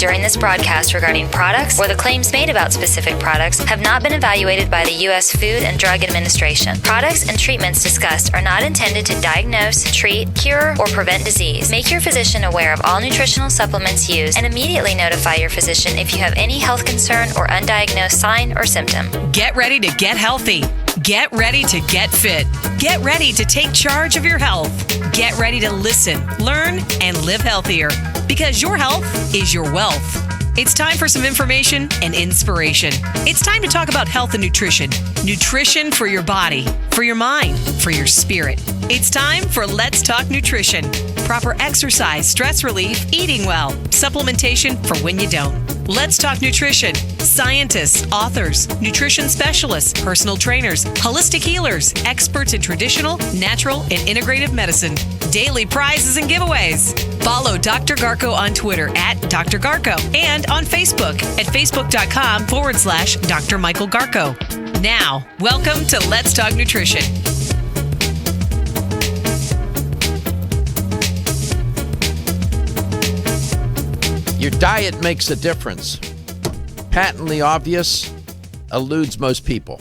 during this broadcast regarding products or the claims made about specific products have not been evaluated by the U.S. Food and Drug Administration. Products and treatments discussed are not intended to diagnose, treat, cure, or prevent disease. Make your physician aware of all nutritional supplements used and immediately notify your physician if you have any health concern or undiagnosed sign or symptom. Get ready to get healthy. Get ready to get fit. Get ready to take charge of your health. Get ready to listen, learn, and live healthier, because your health is your wealth. It's time for some information and inspiration. It's time to talk about health and nutrition. Nutrition for your body, for your mind, for your spirit. It's time for Let's Talk Nutrition. Proper exercise, stress relief, eating well, supplementation for when you don't. Let's Talk Nutrition. Scientists, authors, nutrition specialists, personal trainers, holistic healers, experts in traditional, natural, and integrative medicine. Daily prizes and giveaways. Follow Dr. Garko on Twitter at Dr. Garko and on Facebook at facebook.com/Dr. Michael Garko. Now, welcome to Let's Talk Nutrition. Your diet makes a difference. Patently obvious, eludes most people.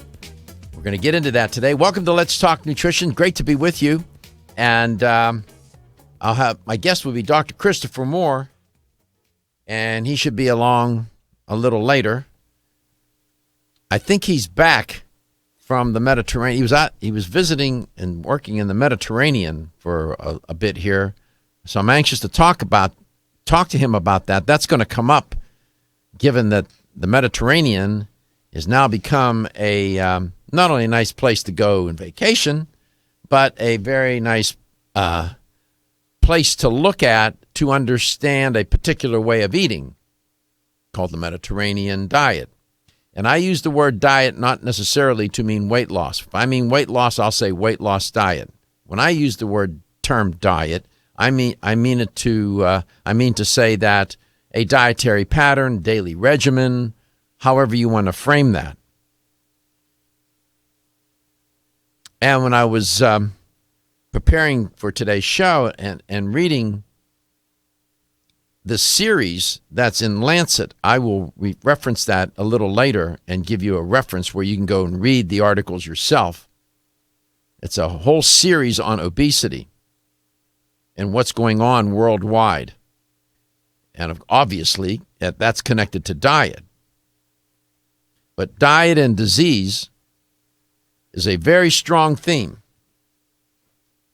We're going to get into that today. Welcome to Let's Talk Nutrition. Great to be with you. And my guest will be Dr. Christopher Mohr, and he should be along a little later. I think he's back from the Mediterranean. He was visiting and working in the Mediterranean for a bit here. So I'm anxious to talk to him about that. That's going to come up, given that the Mediterranean has now become a not only a nice place to go on vacation, but a very nice place to look at to understand a particular way of eating called the Mediterranean diet. And I use the word diet not necessarily to mean weight loss. If I mean weight loss, I'll say weight loss diet. When I use the term diet, I mean to say that a dietary pattern, daily regimen, however you want to frame that. And when I was preparing for today's show and reading the series that's in Lancet, I will reference that a little later and give you a reference where you can go and read the articles yourself. It's a whole series on obesity and what's going on worldwide. And obviously, that's connected to diet. But diet and disease is a very strong theme.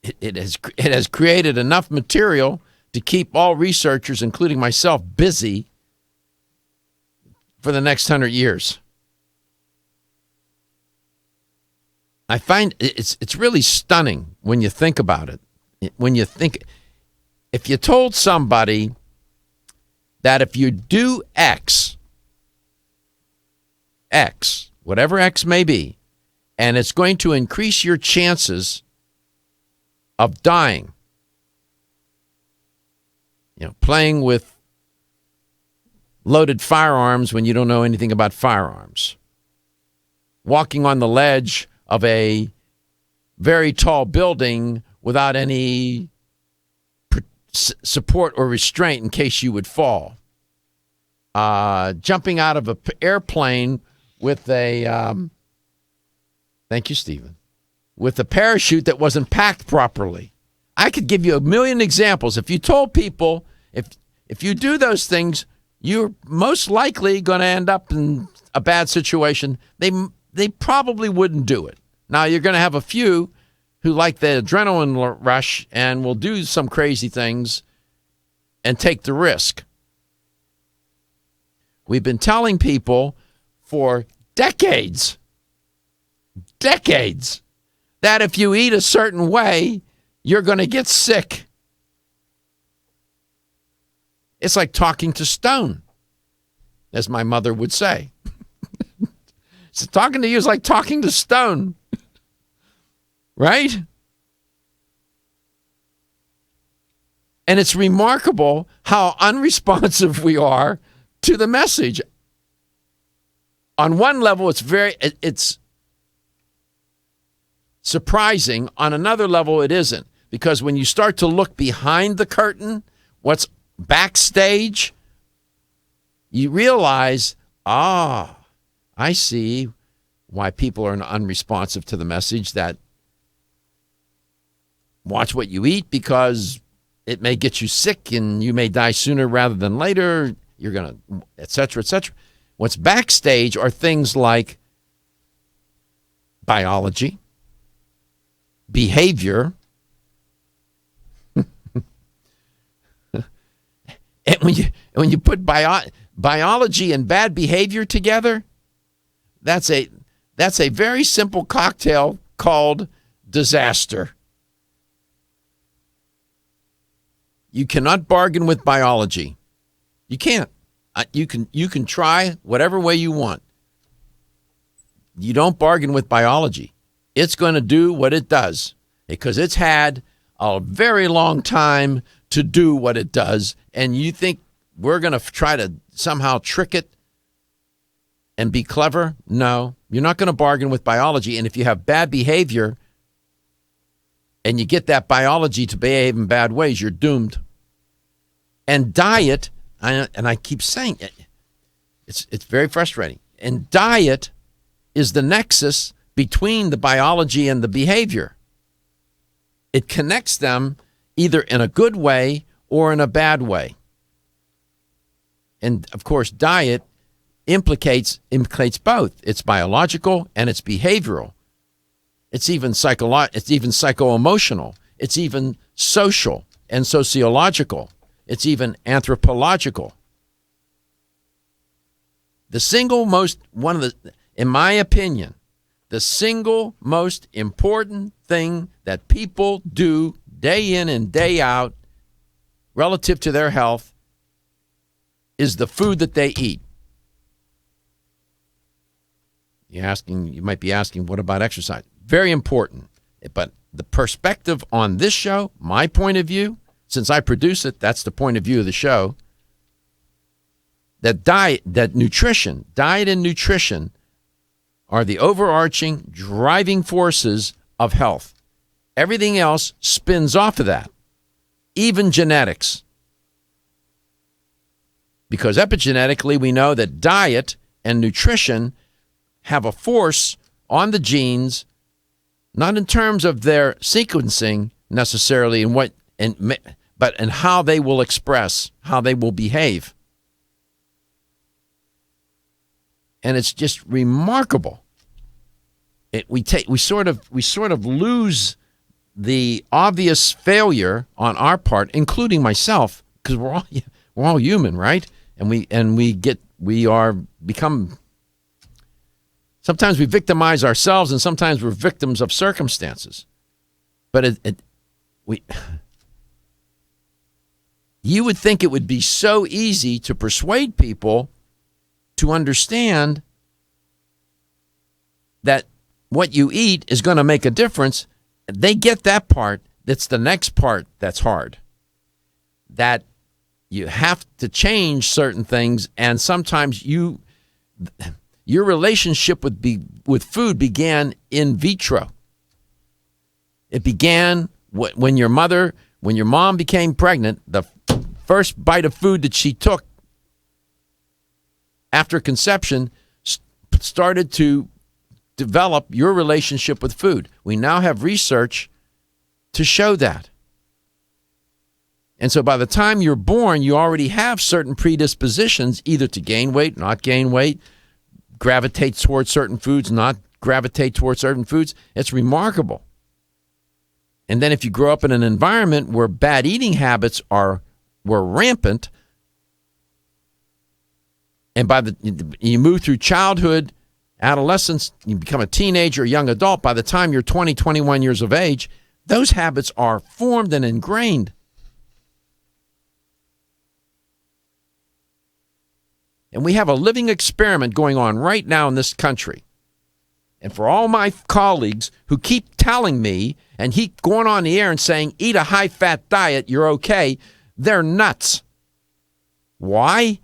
It has created enough material to keep all researchers, including myself, busy for the next 100 years. I find it's really stunning when you think about it. If you told somebody that if you do X, whatever X may be, and it's going to increase your chances of dying, playing with loaded firearms when you don't know anything about firearms, walking on the ledge of a very tall building without any support or restraint in case you would fall, jumping out of an airplane with a thank you, Stephen, with a parachute that wasn't packed properly. I could give you a million examples. If you told people, if you do those things, you're most likely going to end up in a bad situation, they probably wouldn't do it. Now, you're going to have a few who like the adrenaline rush and will do some crazy things and take the risk. We've been telling people for decades, that if you eat a certain way, you're going to get sick. It's like talking to stone, as my mother would say. So talking to you is like talking to stone, right? And it's remarkable how unresponsive we are to the message. On one level, it's surprising. On another level, it isn't. Because when you start to look behind the curtain, what's backstage, you realize, I see why people are unresponsive to the message that watch what you eat because it may get you sick and you may die sooner rather than later. You're going to, et cetera, et cetera. What's backstage are things like biology, behavior, and when you put biology and bad behavior together, that's a very simple cocktail called disaster. You cannot bargain with biology. You can't. You can try whatever way you want. You don't bargain with biology. It's going to do what it does because it's had a very long time to do what it does, and you think we're going to try to somehow trick it and be clever? No, you're not going to bargain with biology. And if you have bad behavior and you get that biology to behave in bad ways, you're doomed. And diet, and I keep saying it, it's very frustrating. And diet is the nexus between the biology and the behavior. It connects them either in a good way or in a bad way. And of course, diet implicates both. It's biological and it's behavioral. It's even psycho-emotional. It's even social and sociological. It's even anthropological. In my opinion, the single most important thing that people do day in and day out relative to their health is the food that they eat. You might be asking, what about exercise? Very important. But the perspective on this show, my point of view, since I produce it, that's the point of view of the show, that diet and nutrition are the overarching driving forces of health. Everything else spins off of that, even genetics. Because epigenetically, we know that diet and nutrition have a force on the genes, not in terms of their sequencing necessarily, but in how they will express, how they will behave. And it's just remarkable. We sort of lose the obvious failure on our part, including myself, because we're all human, right? Sometimes we victimize ourselves, and sometimes we're victims of circumstances. But you would think it would be so easy to persuade people to understand that what you eat is going to make a difference. They get that part. That's the next part that's hard. That you have to change certain things, and sometimes your relationship with food began in vitro. It began when your mom became pregnant. The first bite of food that she took after conception started to develop your relationship with food. We now have research to show that. And so by the time you're born, you already have certain predispositions either to gain weight, not gain weight, gravitate towards certain foods, not gravitate towards certain foods. It's remarkable. And then if you grow up in an environment where bad eating habits were rampant, and you move through childhood, adolescence, you become a teenager, young adult, by the time you're 20, 21 years of age, those habits are formed and ingrained. And we have a living experiment going on right now in this country. And for all my colleagues who keep telling me and keep going on the air and saying, eat a high-fat diet, you're okay, they're nuts. Why?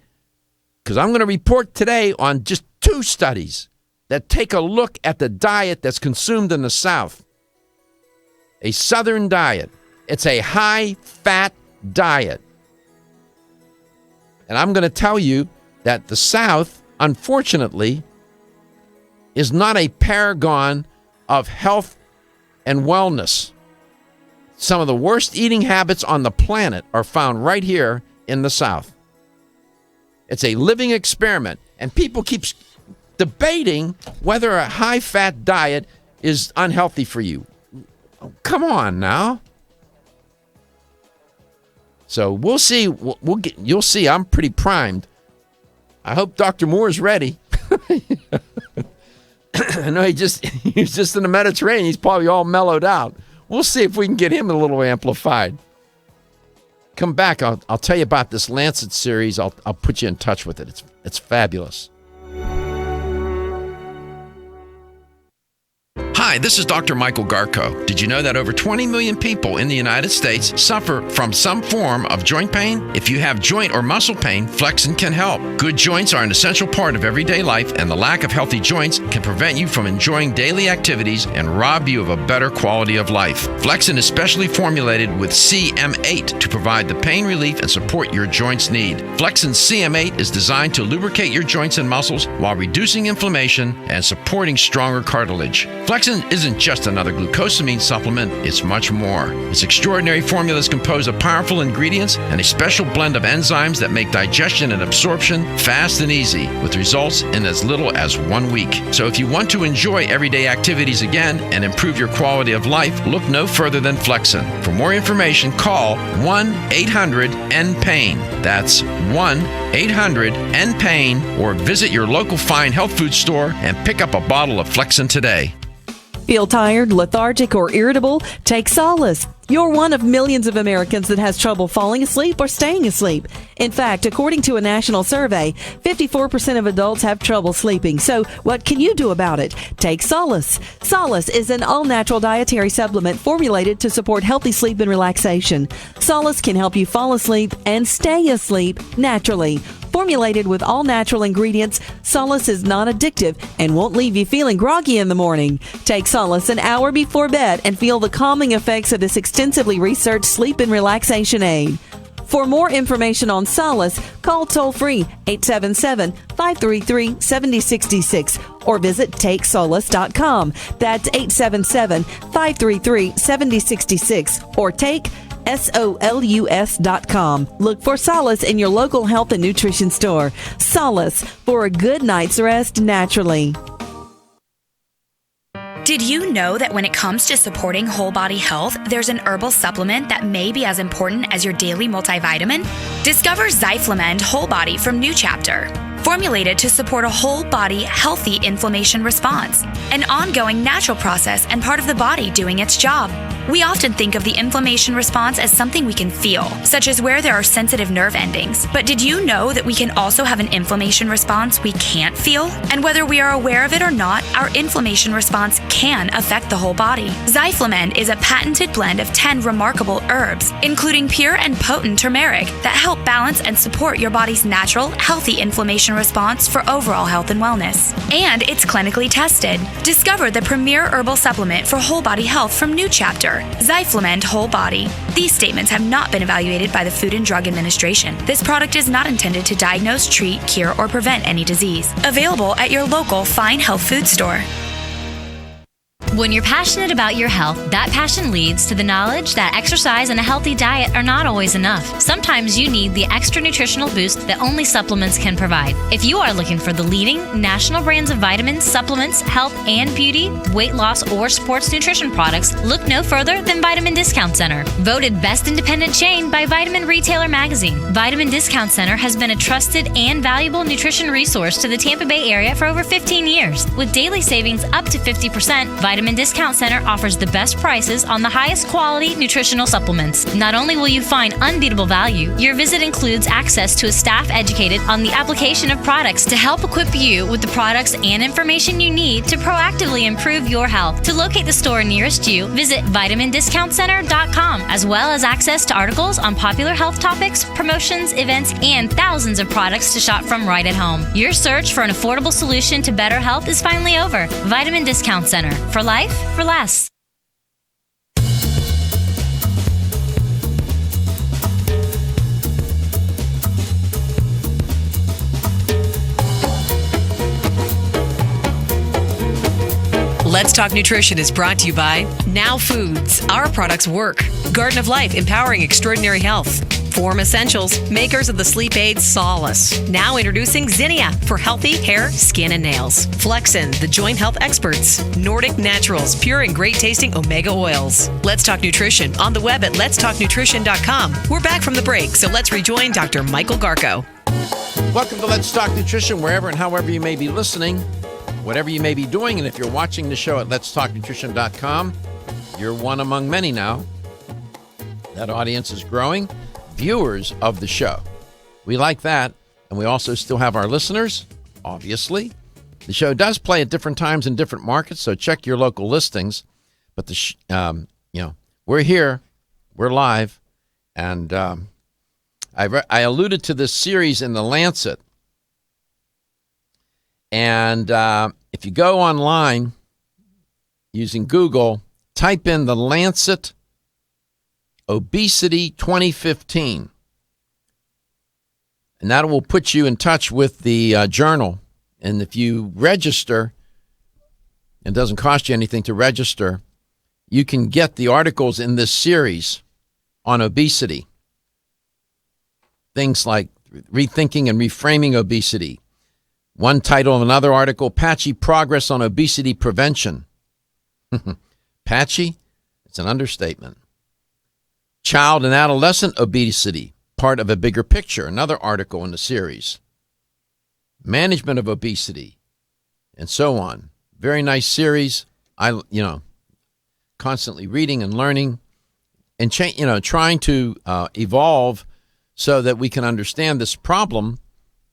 Because I'm going to report today on just 2 studies that take a look at the diet that's consumed in the South. A Southern diet. It's a high-fat diet. And I'm going to tell you that the South, unfortunately, is not a paragon of health and wellness. Some of the worst eating habits on the planet are found right here in the South. It's a living experiment, and people keep debating whether a high-fat diet is unhealthy for you. Come on now. So we'll see. You'll see. I'm pretty primed. I hope Dr. Mohr is ready. I know he's just in the Mediterranean. He's probably all mellowed out. We'll see if we can get him a little amplified. Come back. I'll tell you about this Lancet series. I'll put you in touch with it. It's fabulous. Hi, this is Dr. Michael Garko. Did you know that over 20 million people in the United States suffer from some form of joint pain? If you have joint or muscle pain, Flexin can help. Good joints are an essential part of everyday life, and the lack of healthy joints can prevent you from enjoying daily activities and rob you of a better quality of life. Flexin is specially formulated with CM8 to provide the pain relief and support your joints need. Flexin CM8 is designed to lubricate your joints and muscles while reducing inflammation and supporting stronger cartilage. Flexin isn't just another glucosamine supplement, it's much more. Its extraordinary formula is composed of powerful ingredients and a special blend of enzymes that make digestion and absorption fast and easy, with results in as little as 1 week. So if you want to enjoy everyday activities again and improve your quality of life, look no further than Flexin. For more information, call 1-800-NPAIN. That's 1-800-NPAIN, or visit your local fine health food store and pick up a bottle of Flexin today. Feel tired, lethargic, or irritable? Take solace. You're one of millions of Americans that has trouble falling asleep or staying asleep. In fact, according to a national survey, 54% of adults have trouble sleeping. So what can you do about it? Take Solace. Solace is an all-natural dietary supplement formulated to support healthy sleep and relaxation. Solace can help you fall asleep and stay asleep naturally. Formulated with all-natural ingredients, Solace is non-addictive and won't leave you feeling groggy in the morning. Take Solace an hour before bed and feel the calming effects of this extensively researched sleep and relaxation aid. For more information on Solace, call toll-free 877-533-7066 or visit TakeSolace.com. That's 877-533-7066 or take SOLUS.com. Look for Solace in your local health and nutrition store. Solace for a good night's rest naturally. Did you know that when it comes to supporting whole body health, there's an herbal supplement that may be as important as your daily multivitamin? Discover Zyflamend Whole Body from New Chapter. Formulated to support a whole body, healthy inflammation response, an ongoing natural process and part of the body doing its job. We often think of the inflammation response as something we can feel, such as where there are sensitive nerve endings. But did you know that we can also have an inflammation response we can't feel? And whether we are aware of it or not, our inflammation response can affect the whole body. Zyflamend is a patented blend of 10 remarkable herbs, including pure and potent turmeric, that help balance and support your body's natural, healthy inflammation response for overall health and wellness. And it's clinically tested. Discover the premier herbal supplement for whole body health from New Chapter, Zyflamend Whole Body. These statements have not been evaluated by the Food and Drug Administration. This product is not intended to diagnose, treat, cure, or prevent any disease. Available at your local fine health food store. When you're passionate about your health, that passion leads to the knowledge that exercise and a healthy diet are not always enough. Sometimes you need the extra nutritional boost that only supplements can provide. If you are looking for the leading national brands of vitamins, supplements, health and beauty, weight loss, or sports nutrition products, look no further than Vitamin Discount Center. Voted best independent chain by Vitamin Retailer Magazine, Vitamin Discount Center has been a trusted and valuable nutrition resource to the Tampa Bay area for over 15 years. With daily savings up to 50%, Vitamin Discount Center offers the best prices on the highest quality nutritional supplements. Not only will you find unbeatable value, your visit includes access to a staff educated on the application of products to help equip you with the products and information you need to proactively improve your health. To locate the store nearest you, visit vitamindiscountcenter.com, as well as access to articles on popular health topics, promotions, events, and thousands of products to shop from right at home. Your search for an affordable solution to better health is finally over. Vitamin Discount Center. For life, for less. Let's Talk Nutrition is brought to you by Now Foods. Our products work. Garden of Life, empowering extraordinary health. Form Essentials, makers of the sleep aid Solace. Now introducing Zinnia for healthy hair, skin, and nails. Flexin, the joint health experts. Nordic Naturals, pure and great tasting omega oils. Let's Talk Nutrition on the web at letstalknutrition.com. We're back from the break, so let's rejoin Dr. Michael Garko. Welcome to Let's Talk Nutrition, wherever and however you may be listening, whatever you may be doing. And if you're watching the show at letstalknutrition.com, you're one among many now. That audience is growing. Viewers of the show. We like that. And we also still have our listeners, obviously. The show does play at different times in different markets, so check your local listings. But we're here, we're live, and I alluded to this series in The Lancet. And if you go online using Google, type in The Lancet Obesity 2015. And that will put you in touch with the journal. And if you register, it doesn't cost you anything to register, you can get the articles in this series on obesity. Things like rethinking and reframing obesity. One title of another article, Patchy Progress on Obesity Prevention. Patchy? It's an understatement. Child and adolescent obesity, part of a bigger picture, another article in the series. Management of obesity, and so on. Very nice series. Constantly reading and learning and trying to evolve so that we can understand this problem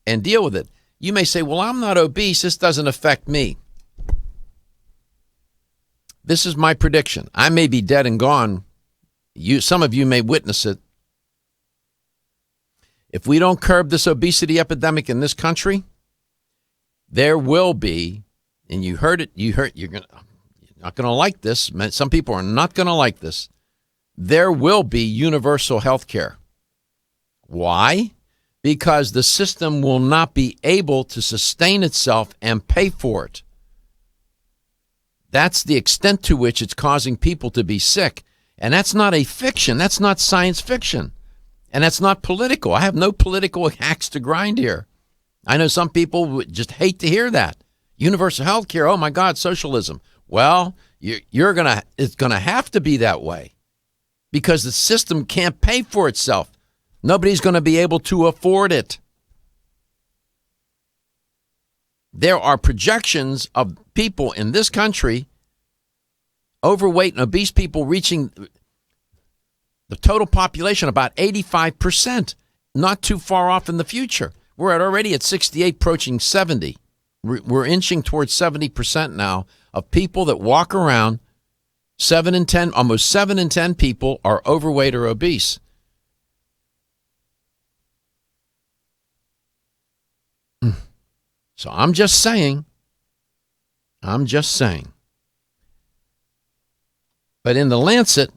and deal with it. You may say, well, I'm not obese. This doesn't affect me. This is my prediction. I may be dead and gone. Some of you may witness it. If we don't curb this obesity epidemic in this country, there will be, and you're not going to like this. Some people are not going to like this. There will be universal health care. Why? Because the system will not be able to sustain itself and pay for it. That's the extent to which it's causing people to be sick. And that's not a fiction. That's not science fiction. And that's not political. I have no political axe to grind here. I know some people would just hate to hear that. Universal health care, oh my God, socialism. Well, it's going to have to be that way because the system can't pay for itself. Nobody's going to be able to afford it. There are projections of people in this country, overweight and obese people, reaching the total population about 85%, not too far off in the future. We're already at 68, approaching 70. We're inching towards 70% now of people that walk around. 7 in 10, almost 7 in 10 people are overweight or obese. So I'm just saying. But in The Lancet,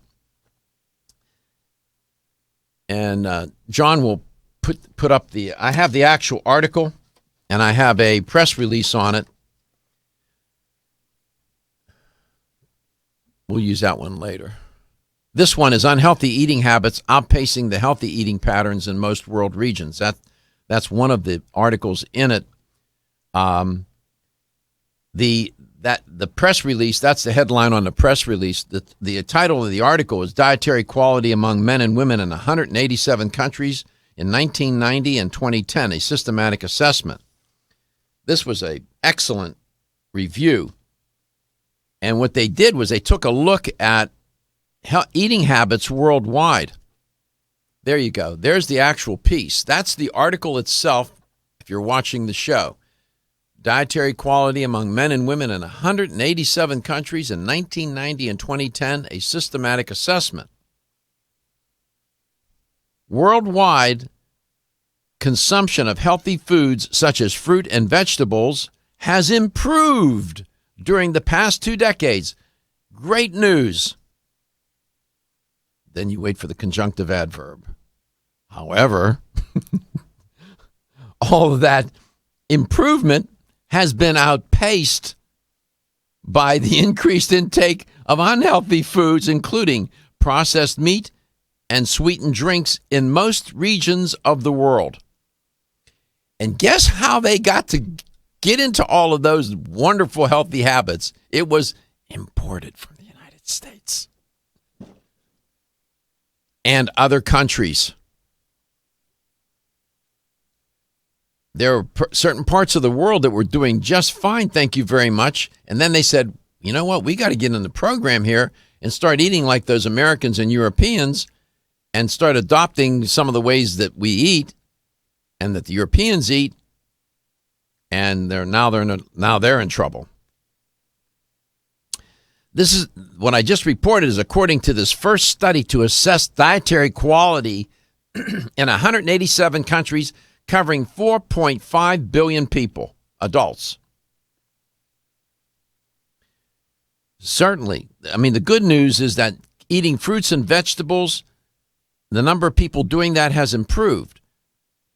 and John will put up I have the actual article, and I have a press release on it. We'll use that one later. This one is Unhealthy Eating Habits Outpacing the Healthy Eating Patterns in Most World Regions. That's one of the articles in it. The press release, that's the headline on the press release. The title of the article is Dietary Quality Among Men and Women in 187 Countries in 1990 and 2010, a Systematic Assessment. This was an excellent review. And what they did was they took a look at eating habits worldwide. There you go. There's the actual piece. That's the article itself, if you're watching the show. Dietary quality among men and women in 187 countries in 1990 and 2010, a systematic assessment. Worldwide, consumption of healthy foods such as fruit and vegetables has improved during the past 2 decades. Great news. Then you wait for the conjunctive adverb. However, all of that improvement has been outpaced by the increased intake of unhealthy foods, including processed meat and sweetened drinks in most regions of the world. And guess how they got to get into all of those wonderful healthy habits? It was imported from the United States and other countries. There were certain parts of the world that were doing just fine, thank you very much. And then they said, you know what, we got to get in the program here and start eating like those Americans and Europeans and start adopting some of the ways that we eat and that the Europeans eat. And they're in trouble. This is what I just reported is according to this first study to assess dietary quality in 187 countries covering 4.5 billion people, adults. Certainly, I mean, the good news is that eating fruits and vegetables, the number of people doing that has improved.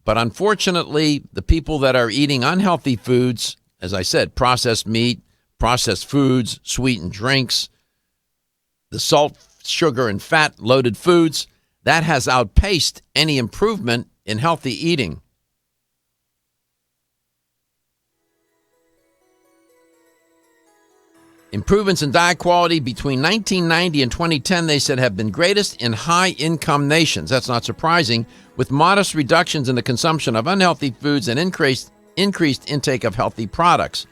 But unfortunately, the people that are eating unhealthy foods, as I said, processed meat, processed foods, sweetened drinks, the salt, sugar, and fat-loaded foods, that has outpaced any improvement in healthy eating. Improvements in diet quality between 1990 and 2010, they said, have been greatest in high-income nations. That's not surprising, with modest reductions in the consumption of unhealthy foods and increased intake of healthy products.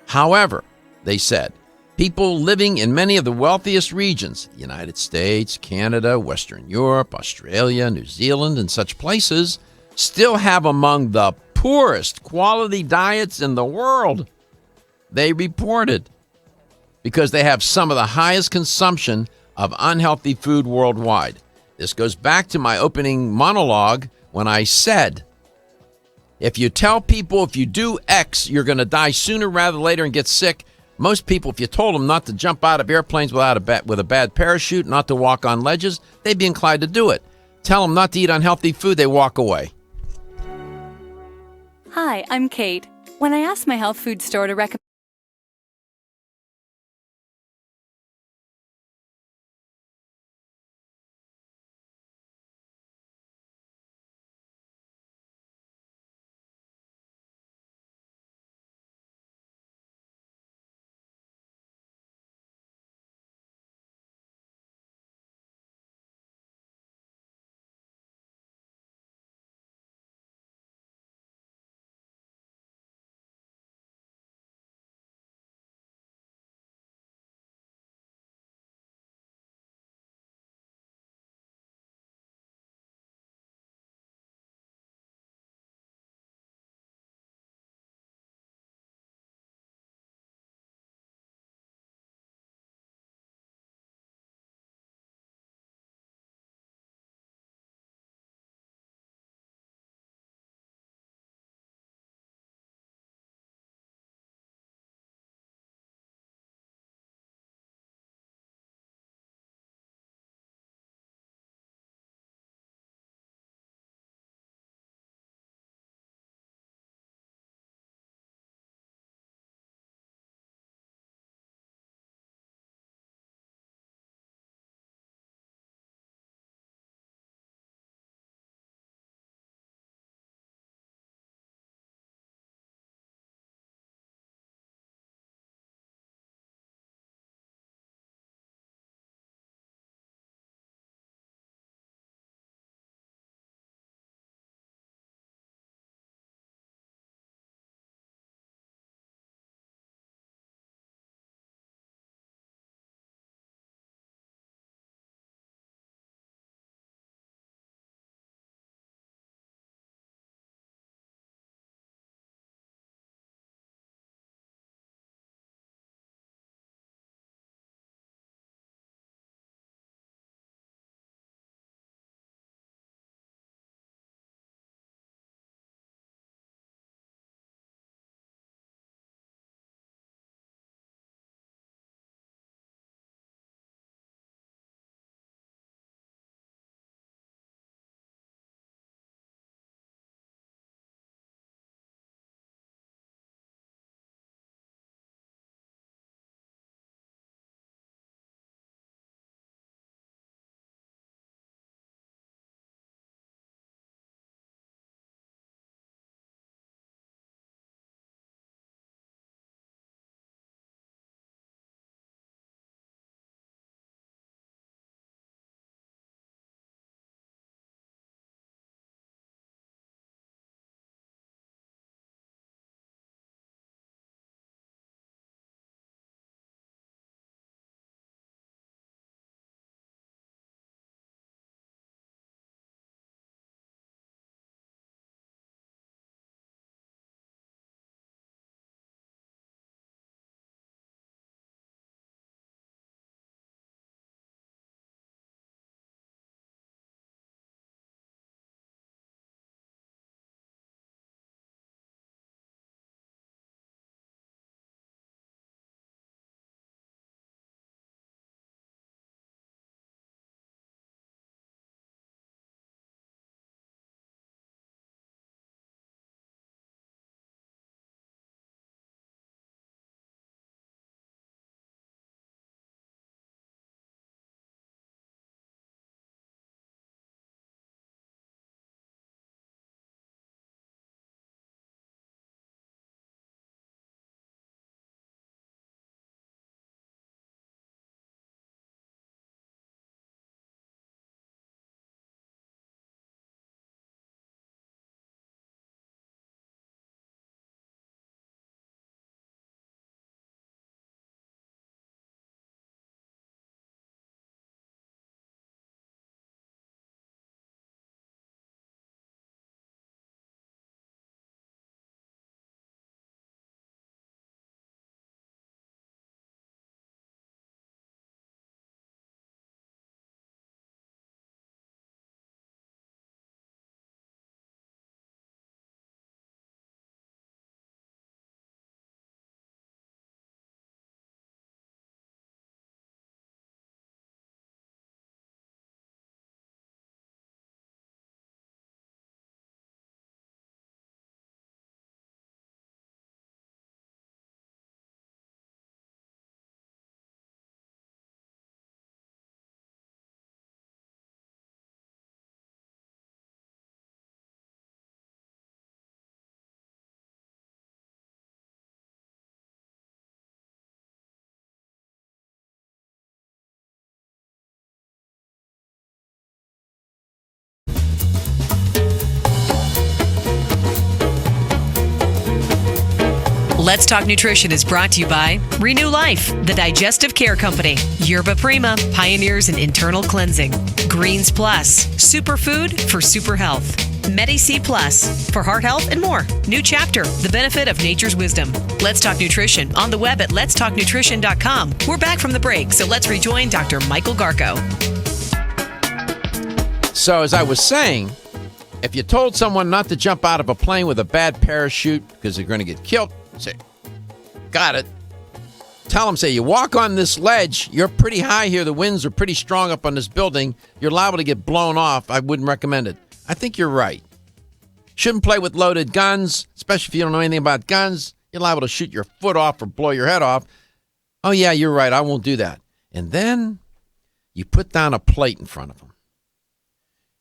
However, they said, people living in many of the wealthiest regions, the United States, Canada, Western Europe, Australia, New Zealand, and such places, still have among the poorest quality diets in the world, they reported, because they have some of the highest consumption of unhealthy food worldwide. This goes back to my opening monologue when I said, if you tell people if you do X, you're going to die sooner rather than later and get sick, most people, if you told them not to jump out of airplanes with a bad parachute, not to walk on ledges, they'd be inclined to do it. Tell them not to eat unhealthy food, they walk away. Hi, I'm Kate. When I asked my health food store to recommend Let's Talk Nutrition is brought to you by Renew Life, the Digestive Care Company, Yerba Prima, pioneers in internal cleansing, Greens Plus, superfood for super health, Medi-C Plus, for heart health and more. New Chapter, the benefit of nature's wisdom. Let's Talk Nutrition, on the web at letstalknutrition.com. We're back from the break, so let's rejoin Dr. Michael Garko. So as I was saying, if you told someone not to jump out of a plane with a bad parachute because they're going to get killed, say, got it. Tell them, say, you walk on this ledge, you're pretty high here, the winds are pretty strong up on this building, you're liable to get blown off. I wouldn't recommend it. I think you're right. Shouldn't play with loaded guns, especially if you don't know anything about guns. You're liable to shoot your foot off or blow your head off. Oh, yeah, you're right. I won't do that. And then you put down a plate in front of them.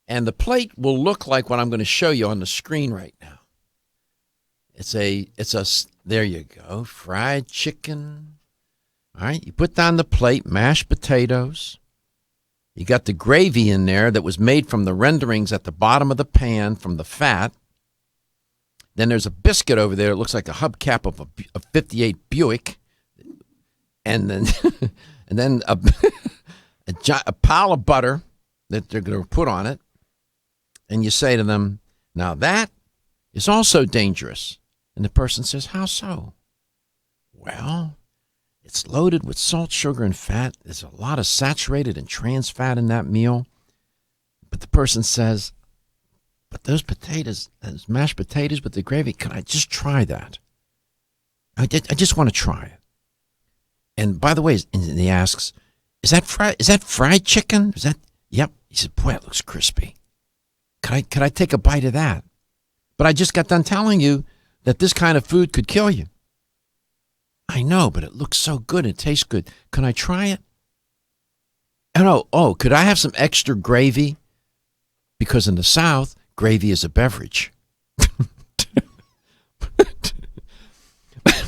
And the plate will look like what I'm going to show you on the screen right now. There you go, fried chicken. All right, you put down the plate, mashed potatoes. You got the gravy in there that was made from the renderings at the bottom of the pan from the fat. Then there's a biscuit over there. It looks like a hubcap of a 58 Buick. And then and then a pile of butter that they're going to put on it. And you say to them, now that is also dangerous. And the person says, how so? Well, it's loaded with salt, sugar, and fat. There's a lot of saturated and trans fat in that meal. But the person says, but those potatoes, those mashed potatoes with the gravy, could I just try that? I just want to try it. And by the way, and he asks, is that fried chicken? Yep. He said, boy, it looks crispy. Could I take a bite of that? But I just got done telling you that this kind of food could kill you. I know, but it looks so good. It tastes good. Can I try it? Oh, could I have some extra gravy? Because in the South, gravy is a beverage.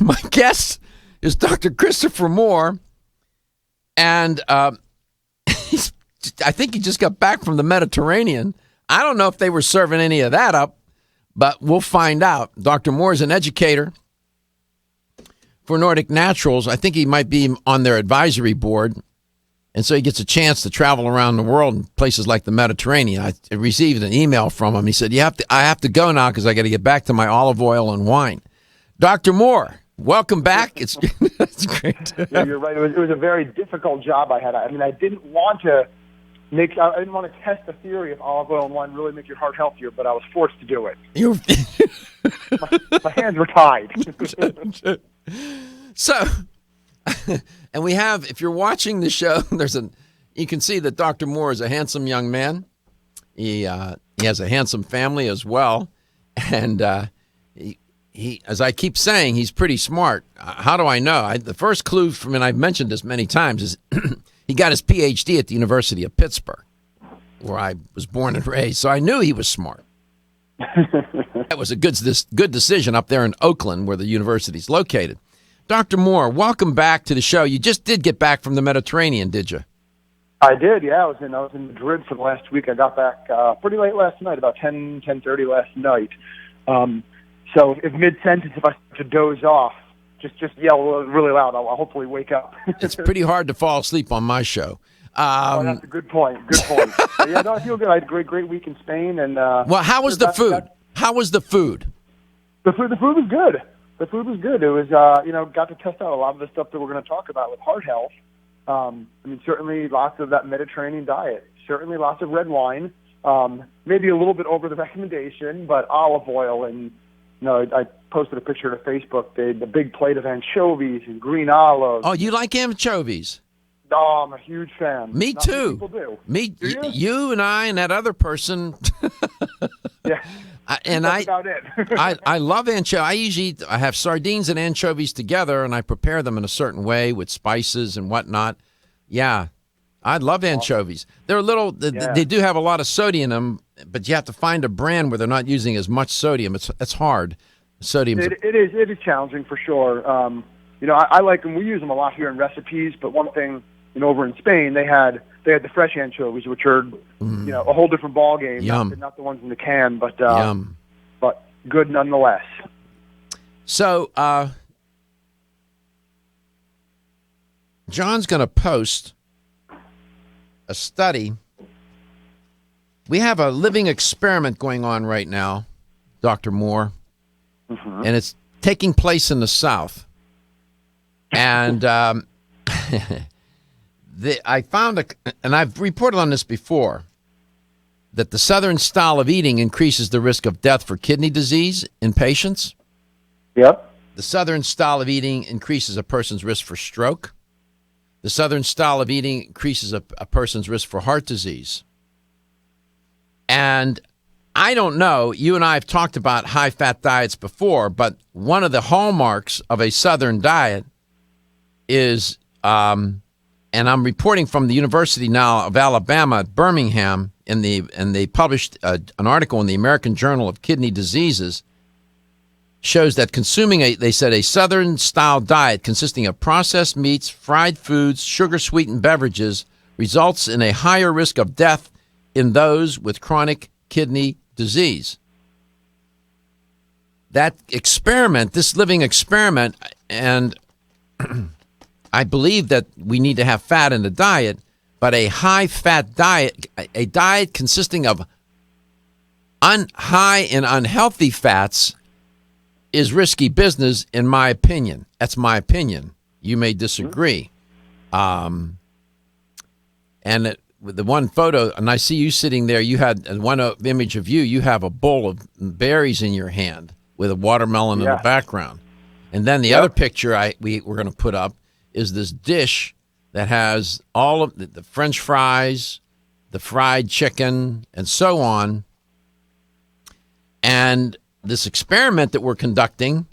My guest is Dr. Christopher Mohr, and I think he just got back from the Mediterranean. I don't know if they were serving any of that up, but we'll find out. Dr. Mohr is an educator for Nordic Naturals. I think he might be on their advisory board, and so he gets a chance to travel around the world in places like the Mediterranean. I received an email from him. He said, I have to go now because I got to get back to my olive oil and wine. Dr. Mohr, welcome back. It's great. Yeah, you're right. It was a very difficult job I had. I mean, I didn't want to test the theory of olive oil and wine really make your heart healthier, but I was forced to do it. My hands were tied. So, and we have, if you're watching the show, you can see that Dr. Mohr is a handsome young man. He has a handsome family as well, and he, as I keep saying, he's pretty smart. How do I know? The first clue and I've mentioned this many times, is he got his PhD at the University of Pittsburgh, where I was born and raised. So I knew he was smart. That was a good decision up there in Oakland, where the university's located. Dr. Mohr, welcome back to the show. You just did get back from the Mediterranean, did you? I did, yeah. I was in Madrid for the last week. I got back pretty late last night, about 10:30 last night. So if mid-sentence, if I start to doze off, just yell really loud. I'll hopefully wake up. It's pretty hard to fall asleep on my show. That's a good point. But yeah, no, I feel good. I had a great week in Spain. And well, how was the food? How was the food? The food was good. The food was good. It was, got to test out a lot of the stuff that we're going to talk about with heart health. I mean, certainly lots of that Mediterranean diet. Certainly lots of red wine. Maybe a little bit over the recommendation, but olive oil and, I posted a picture to Facebook, the big plate of anchovies and green olives. Oh, you like anchovies? Oh, I'm a huge fan. Me Not too. many people do. You and I and that other person. Yeah. That's about it. I love anchovies. I have sardines and anchovies together, and I prepare them in a certain way with spices and whatnot. Yeah, I love anchovies. They're they do have a lot of sodium in them, but you have to find a brand where they're not using as much sodium. It's hard. Sodium. It is challenging for sure. I like them. We use them a lot here in recipes. But one thing, over in Spain, they had the fresh anchovies, which are a whole different ball game. Yum. Not the ones in the can, but Yum. But good nonetheless. So John's going to post a study. We have a living experiment going on right now, Dr. Mohr, and it's taking place in the South. And I found, and I've reported on this before, that the Southern style of eating increases the risk of death for kidney disease in patients. Yep. The Southern style of eating increases a person's risk for stroke. The Southern style of eating increases a person's risk for heart disease. And I don't know, you and I have talked about high-fat diets before, but one of the hallmarks of a Southern diet is, and I'm reporting from the University now of Alabama at Birmingham, and they published an article in the American Journal of Kidney Diseases, shows that consuming a Southern-style diet consisting of processed meats, fried foods, sugar-sweetened beverages results in a higher risk of death in those with chronic kidney disease. That experiment, this living experiment, and I believe that we need to have fat in the diet, but a high-fat diet, a diet consisting of high in unhealthy fats, is risky business, in my opinion. That's my opinion. You may disagree. And with the one photo, and I see you sitting there, you had one image of you, you have a bowl of berries in your hand with a watermelon in the background. And then the other picture we're going to put up is this dish that has all of the French fries, the fried chicken, and so on. And this experiment that we're conducting,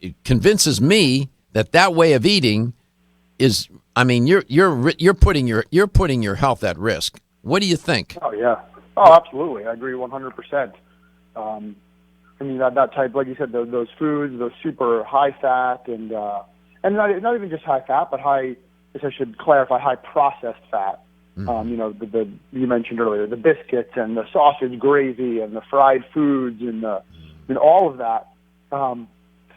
it convinces me that way of eating is, I mean, you're putting your health at risk. What do you think? Oh yeah. Oh, absolutely. I agree 100%. I mean that type, like you said, those foods, those super high fat and not even just high fat, but high. I should clarify, high processed fat. You mentioned earlier the biscuits and the sausage gravy and the fried foods and all of that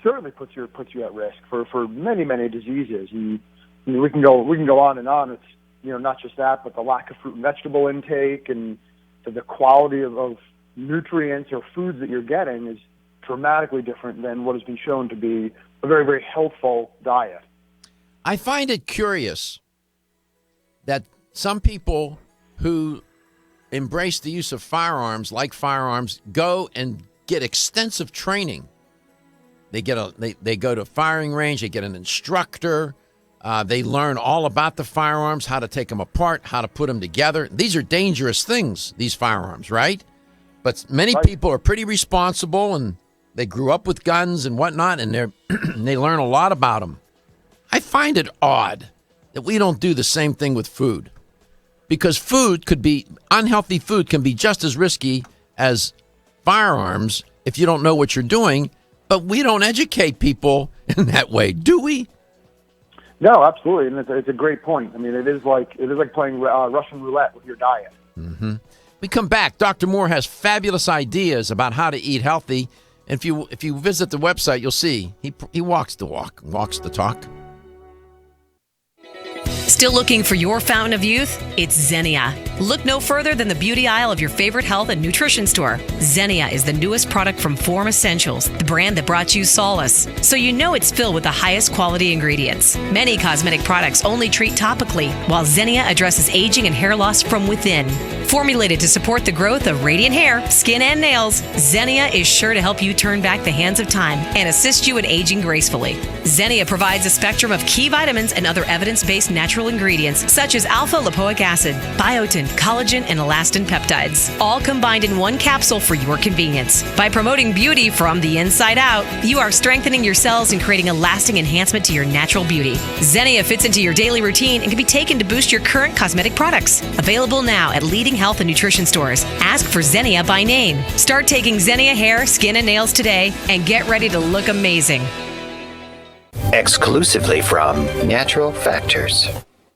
certainly puts you at risk for many diseases. And we can go on and on. It's not just that, but the lack of fruit and vegetable intake and the quality of nutrients or foods that you're getting is dramatically different than what has been shown to be a very, very healthful diet. I find it curious that some people who embrace the use of firearms, go and get extensive training. They go to a firing range, they get an instructor, they learn all about the firearms, how to take them apart, how to put them together. These are dangerous things, these firearms, right? But many people are pretty responsible, and they grew up with guns and whatnot, and they learn a lot about them. I find it odd that we don't do the same thing with food. Because unhealthy food can be just as risky as firearms if you don't know what you're doing, but we don't educate people in that way, do we? No, absolutely, and it's a great point. I mean, it is like playing Russian roulette with your diet. Mm-hmm. We come back. Dr. Mohr has fabulous ideas about how to eat healthy, and if you visit the website, you'll see he walks the walk, walks the talk. Still looking for your fountain of youth? It's Xenia. Look no further than the beauty aisle of your favorite health and nutrition store. Xenia is the newest product from Form Essentials, the brand that brought you solace. So you know it's filled with the highest quality ingredients. Many cosmetic products only treat topically, while Xenia addresses aging and hair loss from within. Formulated to support the growth of radiant hair, skin, and nails, Xenia is sure to help you turn back the hands of time and assist you in aging gracefully. Xenia provides a spectrum of key vitamins and other evidence-based natural ingredients such as alpha-lipoic acid, biotin, collagen, and elastin peptides, all combined in one capsule for your convenience. By promoting beauty from the inside out, you are strengthening your cells and creating a lasting enhancement to your natural beauty. Xenia fits into your daily routine and can be taken to boost your current cosmetic products. Available now at leading health and nutrition stores. Ask for Xenia by name. Start taking Xenia hair, skin, and nails today and get ready to look amazing. Exclusively from Natural Factors.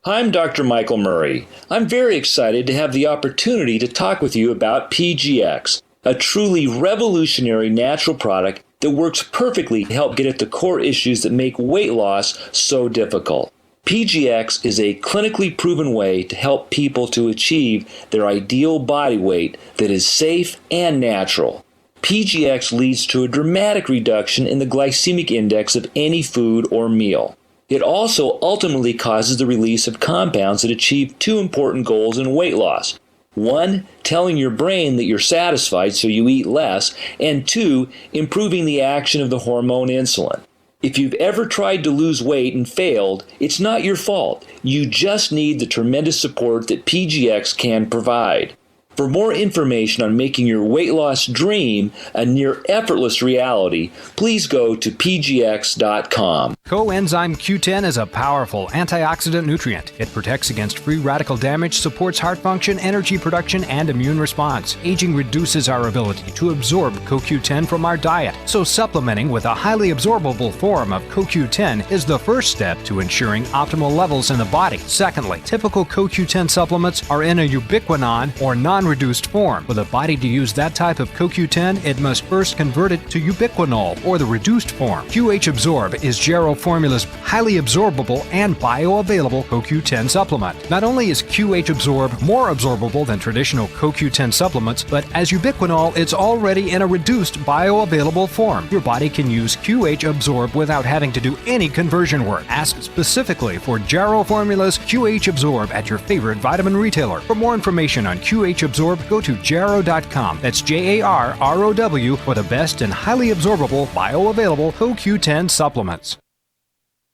I'm Dr. Michael Murray. I'm very excited to have the opportunity to talk with you about PGX, a truly revolutionary natural product that works perfectly to help get at the core issues that make weight loss so difficult. PGX is a clinically proven way to help people to achieve their ideal body weight that is safe and natural. PGX leads to a dramatic reduction in the glycemic index of any food or meal. It also ultimately causes the release of compounds that achieve two important goals in weight loss. One, telling your brain that you're satisfied so you eat less, and two, improving the action of the hormone insulin. If you've ever tried to lose weight and failed, it's not your fault. You just need the tremendous support that PGX can provide. For more information on making your weight loss dream a near effortless reality, please go to pgx.com. Coenzyme Q10 is a powerful antioxidant nutrient. It protects against free radical damage, supports heart function, energy production, and immune response. Aging reduces our ability to absorb CoQ10 from our diet, so supplementing with a highly absorbable form of CoQ10 is the first step to ensuring optimal levels in the body. Secondly, typical CoQ10 supplements are in a ubiquinone or non-reduced form. For the body to use that type of CoQ10, it must first convert it to ubiquinol or the reduced form. QH Absorb is Jarrow Formula's highly absorbable and bioavailable CoQ10 supplement. Not only is QH Absorb more absorbable than traditional CoQ10 supplements, but as ubiquinol, it's already in a reduced bioavailable form. Your body can use QH Absorb without having to do any conversion work. Ask specifically for Jarrow Formula's QH Absorb at your favorite vitamin retailer. For more information on QH Absorb, go to jarrow.com. That's JARROW for the best and highly absorbable bioavailable CoQ10 supplements.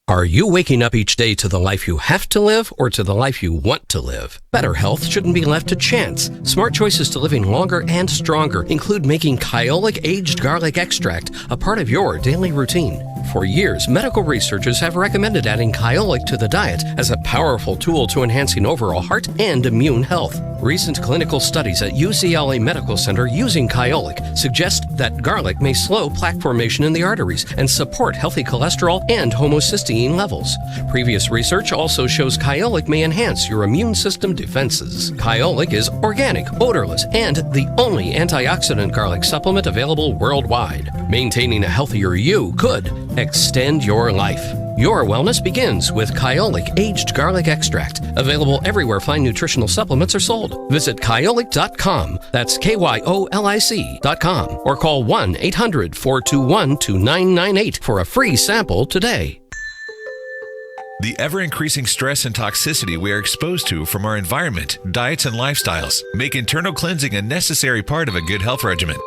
Are you waking up each day to the life you have to live or to the life you want to live? Better health shouldn't be left to chance. Smart choices to living longer and stronger include making Kyolic aged garlic extract a part of your daily routine. For years, medical researchers have recommended adding Kyolic to the diet as a powerful tool to enhancing overall heart and immune health. Recent clinical studies at UCLA Medical Center using Kyolic suggest that garlic may slow plaque formation in the arteries and support healthy cholesterol and homocysteine levels. Previous research also shows Kyolic may enhance your immune system defenses. Kyolic is organic, odorless, and the only antioxidant garlic supplement available worldwide. Maintaining a healthier you could extend your life. Your wellness begins with Kyolic aged garlic extract, available everywhere fine nutritional supplements are sold. Visit Kyolic.com, that's KYOLIC.com, or call 1-800-421-2998 for a free sample today. The ever-increasing stress and toxicity we are exposed to from our environment, diets, and lifestyles make internal cleansing a necessary part of a good health regimen.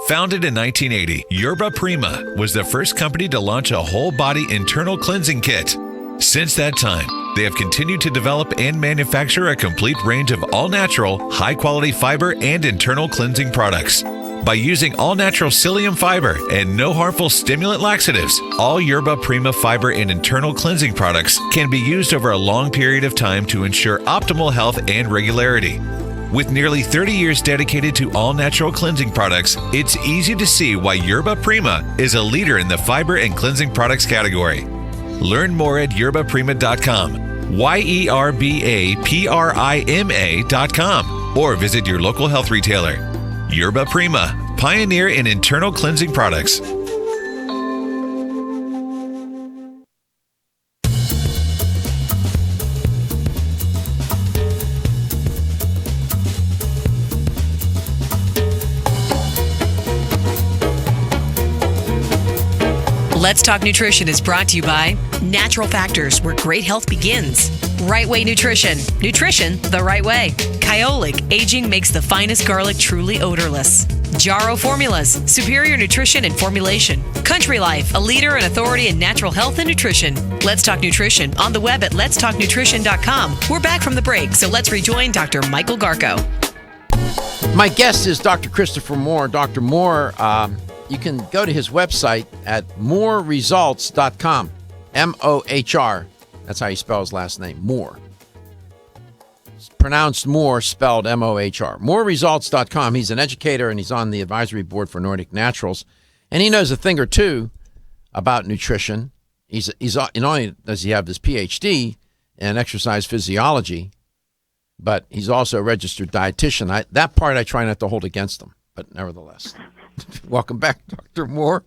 Founded in 1980, Yerba Prima was the first company to launch a whole-body internal cleansing kit. Since that time, they have continued to develop and manufacture a complete range of all-natural, high-quality fiber and internal cleansing products. By using all-natural psyllium fiber and no harmful stimulant laxatives, all Yerba Prima fiber and internal cleansing products can be used over a long period of time to ensure optimal health and regularity. With nearly 30 years dedicated to all-natural cleansing products, it's easy to see why Yerba Prima is a leader in the fiber and cleansing products category. Learn more at yerbaprima.com, YERBAPRIMA.com, or visit your local health retailer. Yerba Prima, pioneer in internal cleansing products. Let's Talk Nutrition is brought to you by Natural Factors, where great health begins. Right Way Nutrition. Nutrition the right way. Kyolic, aging makes the finest garlic truly odorless. Jarrow Formulas, superior nutrition and formulation. Country Life, a leader and authority in natural health and nutrition. Let's Talk Nutrition on the web at letstalknutrition.com. We're back from the break, so let's rejoin Dr. Michael Garko. My guest is Dr. Christopher Mohr. Dr. Mohr, you can go to his website at mohrresults.com. M-O-H-R. That's how you spell his last name, Mohr. It's pronounced Mohr, spelled M-O-H-R. Mohrresults.com. He's an educator, and he's on the advisory board for Nordic Naturals. And he knows a thing or two about nutrition. He's not only does he have his PhD in exercise physiology, but he's also a registered dietitian. That part I try not to hold against him, but nevertheless. Welcome back, Dr. Mohr.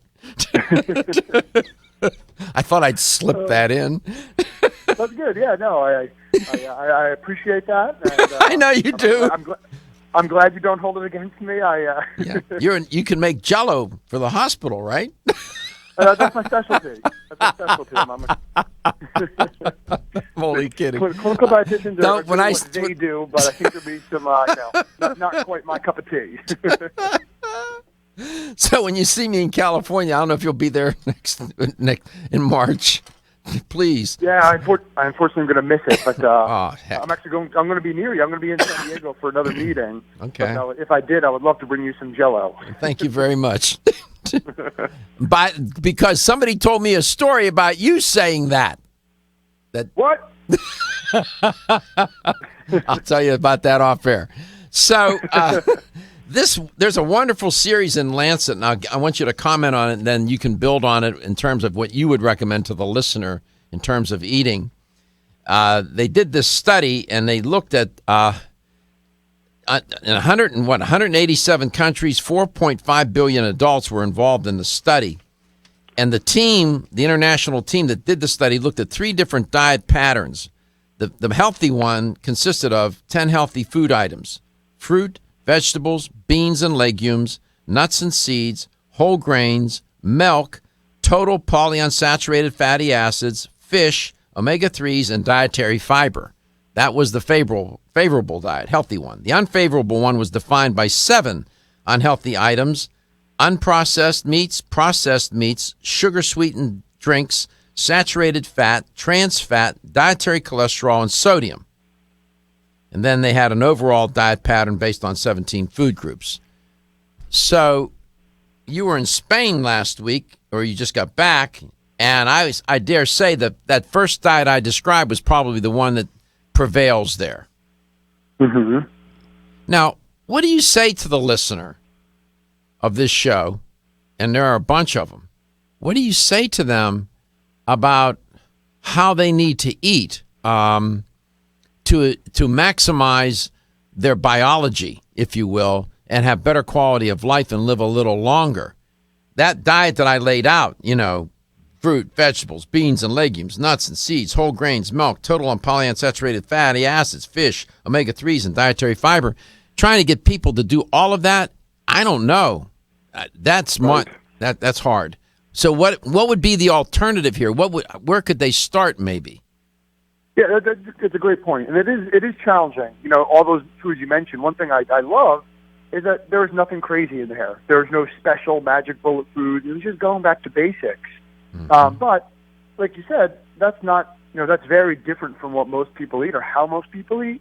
I thought I'd slip that in. That's good. Yeah, no, I appreciate that. And, I know you do. I'm glad you don't hold it against me. Yeah. You can make Jell-O for the hospital, right? That's my specialty. I'm only kidding. Clinical dietitians are doing what they do, but I think there'll be some, not quite my cup of tea. So when you see me in California, I don't know if you'll be there next in March. Please. Yeah, unfortunately, I'm going to miss it, but heck. I'm going to be near you. I'm going to be in San Diego for another meeting. Okay. But, if I did, I would love to bring you some Jell-O. Thank you very much. Because somebody told me a story about you saying that. What? I'll tell you about that off air. So there's a wonderful series in Lancet, and I want you to comment on it, and then you can build on it in terms of what you would recommend to the listener in terms of eating. They did this study, and they looked at in 187 countries, 4.5 billion adults were involved in the study. And the international team that did the study looked at 3 different diet patterns. The healthy one consisted of 10 healthy food items: fruit, vegetables, beans and legumes, nuts and seeds, whole grains, milk, total polyunsaturated fatty acids, fish, omega-3s, and dietary fiber. That was the favorable diet, healthy one. The unfavorable one was defined by 7 unhealthy items: unprocessed meats, processed meats, sugar-sweetened drinks, saturated fat, trans fat, dietary cholesterol, and sodium. And then they had an overall diet pattern based on 17 food groups. So you were in Spain last week, or you just got back, and I dare say that first diet I described was probably the one that prevails there. Mm-hmm. Now, what do you say to the listener of this show, and there are a bunch of them, what do you say to them about how they need to eat to maximize their biology, if you will, and have better quality of life and live a little longer? That diet that I laid out, fruit, vegetables, beans and legumes, nuts and seeds, whole grains, milk, total and polyunsaturated fatty acids, fish, omega-3s, and dietary fiber, trying to get people to do all of that, I don't know. That's hard. So what would be the alternative here? Where could they start maybe? Yeah, it's a great point, and it is challenging. All those foods you mentioned. One thing I love is that there is nothing crazy in there. There's no special magic bullet food. It's just going back to basics. Mm-hmm. But like you said, that's not that's very different from what most people eat or how most people eat.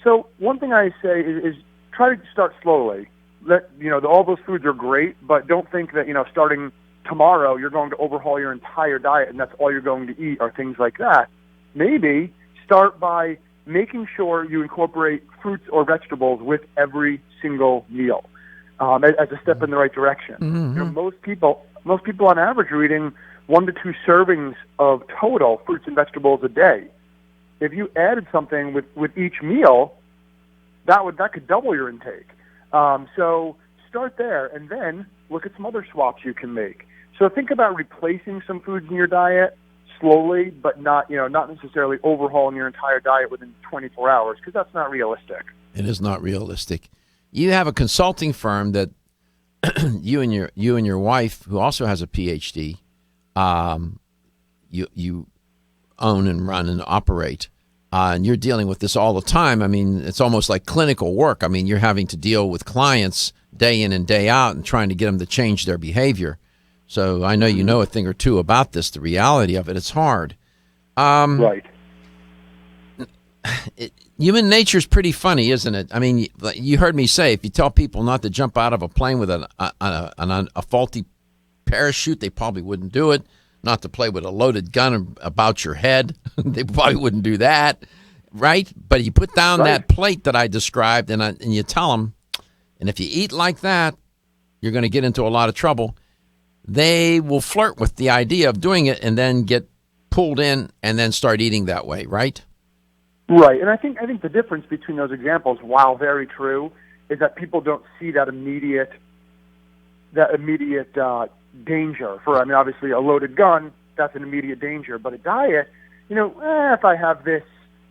So one thing I say is try to start slowly. All those foods are great, but don't think that starting tomorrow you're going to overhaul your entire diet and that's all you're going to eat or things like that. Maybe start by making sure you incorporate fruits or vegetables with every single meal as a step in the right direction. Mm-hmm. Most people on average are eating 1 to 2 servings of total fruits and vegetables a day. If you added something with each meal, that could double your intake. So start there, and then look at some other swaps you can make. So think about replacing some foods in your diet slowly, but not necessarily overhauling your entire diet within 24 hours, because that's not realistic. It is not realistic. You have a consulting firm that you and your wife, who also has a PhD, you own and run and operate, and you're dealing with this all the time. I mean, it's almost like clinical work. I mean, you're having to deal with clients day in and day out and trying to get them to change their behavior. So I know you know a thing or two about this. The reality of it, it's hard. Right. Human nature is pretty funny, isn't it? I mean, you heard me say, if you tell people not to jump out of a plane with a faulty parachute, they probably wouldn't do it. Not to play with a loaded gun about your head, they probably wouldn't do that, right? But you put down that plate that I described, and you tell them, and if you eat like that, you're going to get into a lot of trouble. They will flirt with the idea of doing it and then get pulled in and then start eating that way, right? Right, and I think the difference between those examples, while very true, is that people don't see that immediate danger. Obviously a loaded gun, that's an immediate danger. But a diet, if I have this,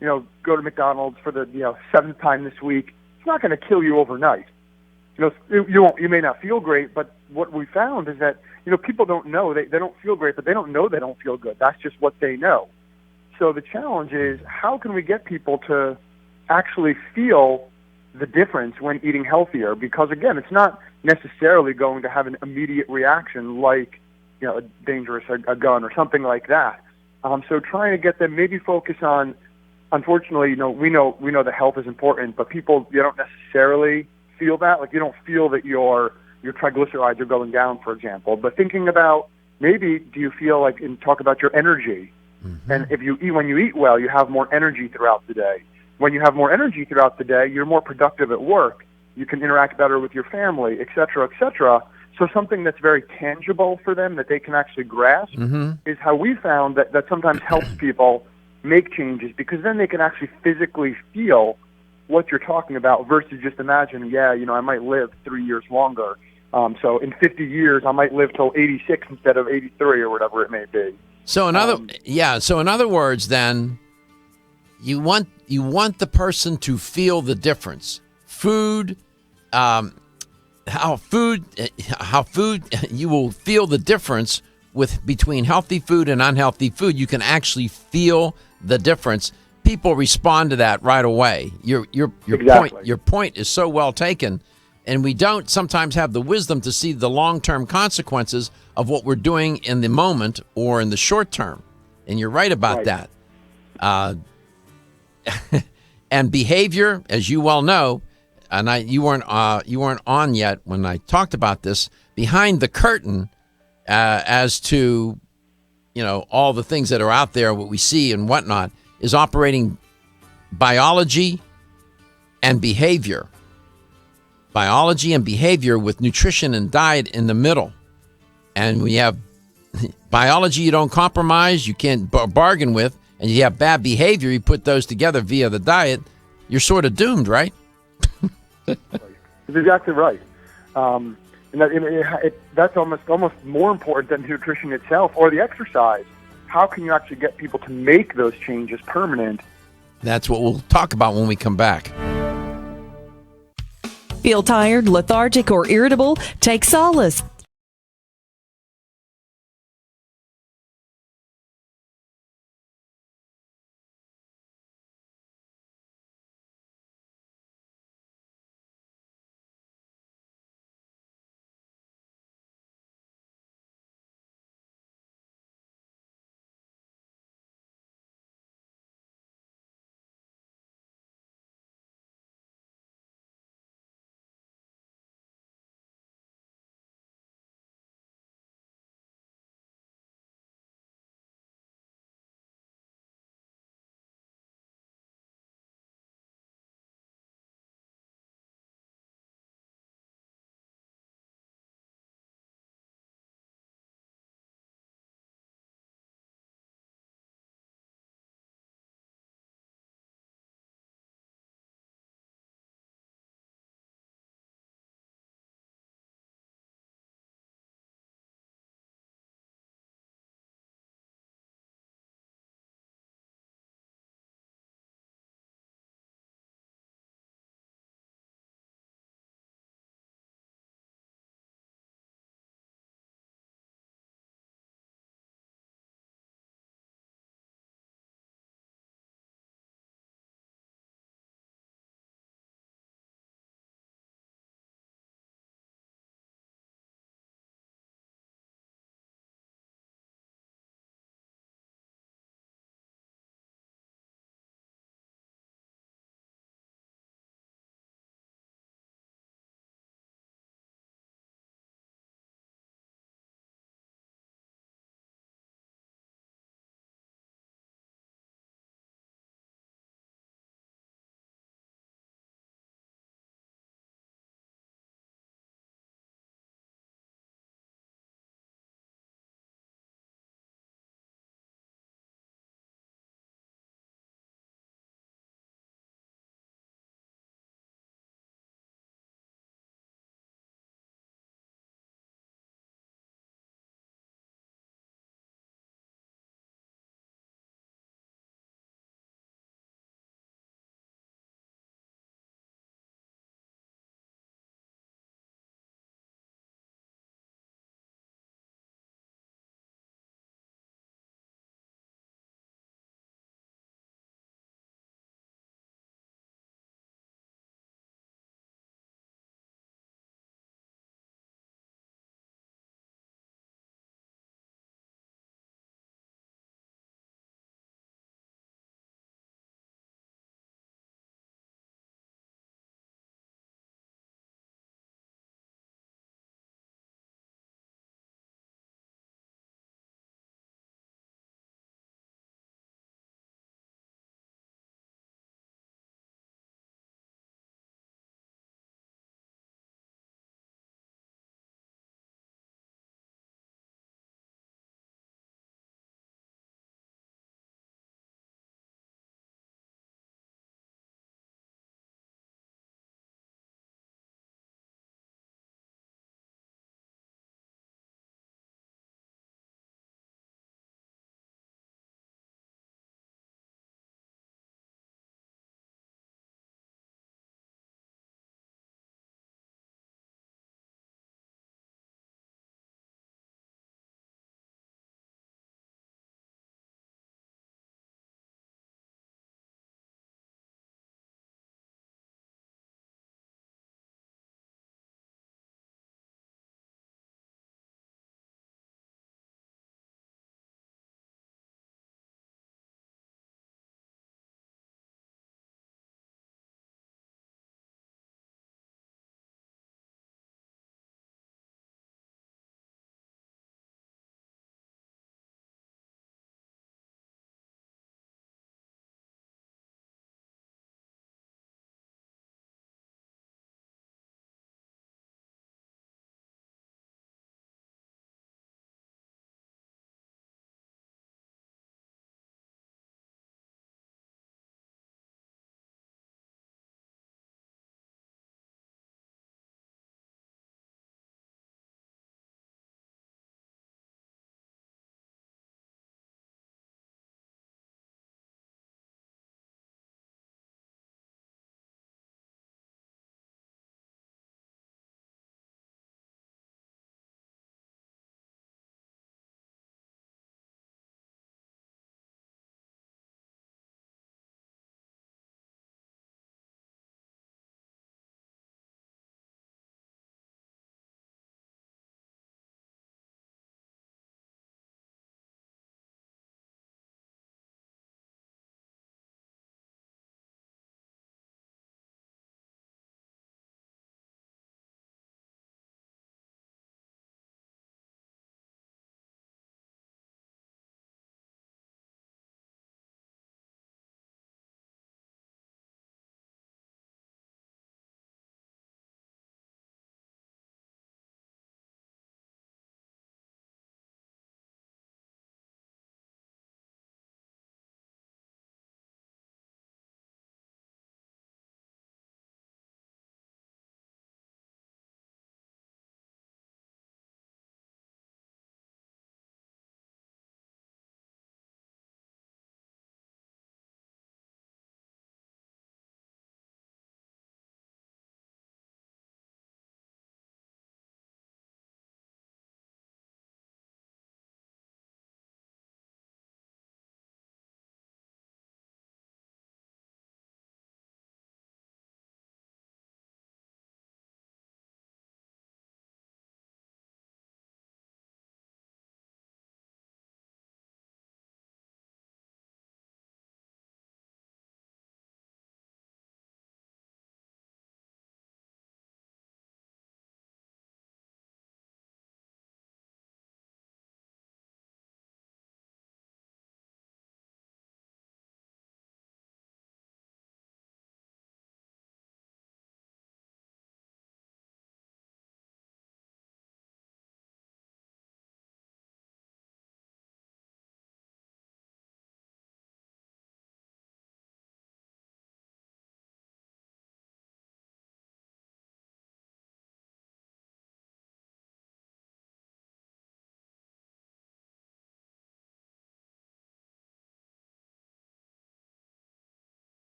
go to McDonald's for the, 7th time this week, it's not going to kill you overnight. You may not feel great, but what we found is that, people don't know. They don't feel great, but they don't know they don't feel good. That's just what they know. So the challenge is, how can we get people to actually feel the difference when eating healthier? Because, again, it's not necessarily going to have an immediate reaction like, a dangerous a gun or something like that. So trying to get them maybe focus on, unfortunately, we know that health is important, but people, you don't necessarily feel that. Like, you don't feel that your triglycerides are going down, for example. But thinking about, maybe do you feel like, and talk about your energy. Mm-hmm. And when you eat well, you have more energy throughout the day. When you have more energy throughout the day, you're more productive at work. You can interact better with your family, et cetera, et cetera. So something that's very tangible for them that they can actually grasp is how we found that sometimes helps people make changes, because then they can actually physically feel what you're talking about versus just imagine, I might live 3 years longer. So in 50 years, I might live till 86 instead of 83 or whatever it may be. So in other words, then you want the person to feel the difference. How food you will feel the difference between healthy food and unhealthy food. You can actually feel the difference. People respond to that right away. Your point is so well taken, and we don't sometimes have the wisdom to see the long-term consequences of what we're doing in the moment or in the short term. And you're right about that. And behavior, as you well know, and you weren't on yet when I talked about this, behind the curtain as to all the things that are out there, what we see and whatnot, is operating biology and behavior. Biology and behavior with nutrition and diet in the middle. And we have biology you don't compromise, you can't bargain with, and you have bad behavior, you put those together via the diet, you're sort of doomed, right? That's exactly right. And that's almost more important than nutrition itself or the exercise. How can you actually get people to make those changes permanent? That's what we'll talk about when we come back. Feel tired, lethargic, or irritable? Take solace.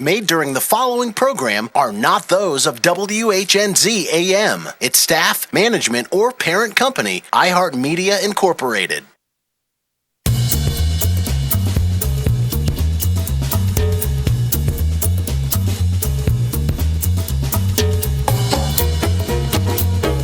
made during the following program are not those of WHNZ AM, its staff, management, or parent company, iHeartMedia Incorporated.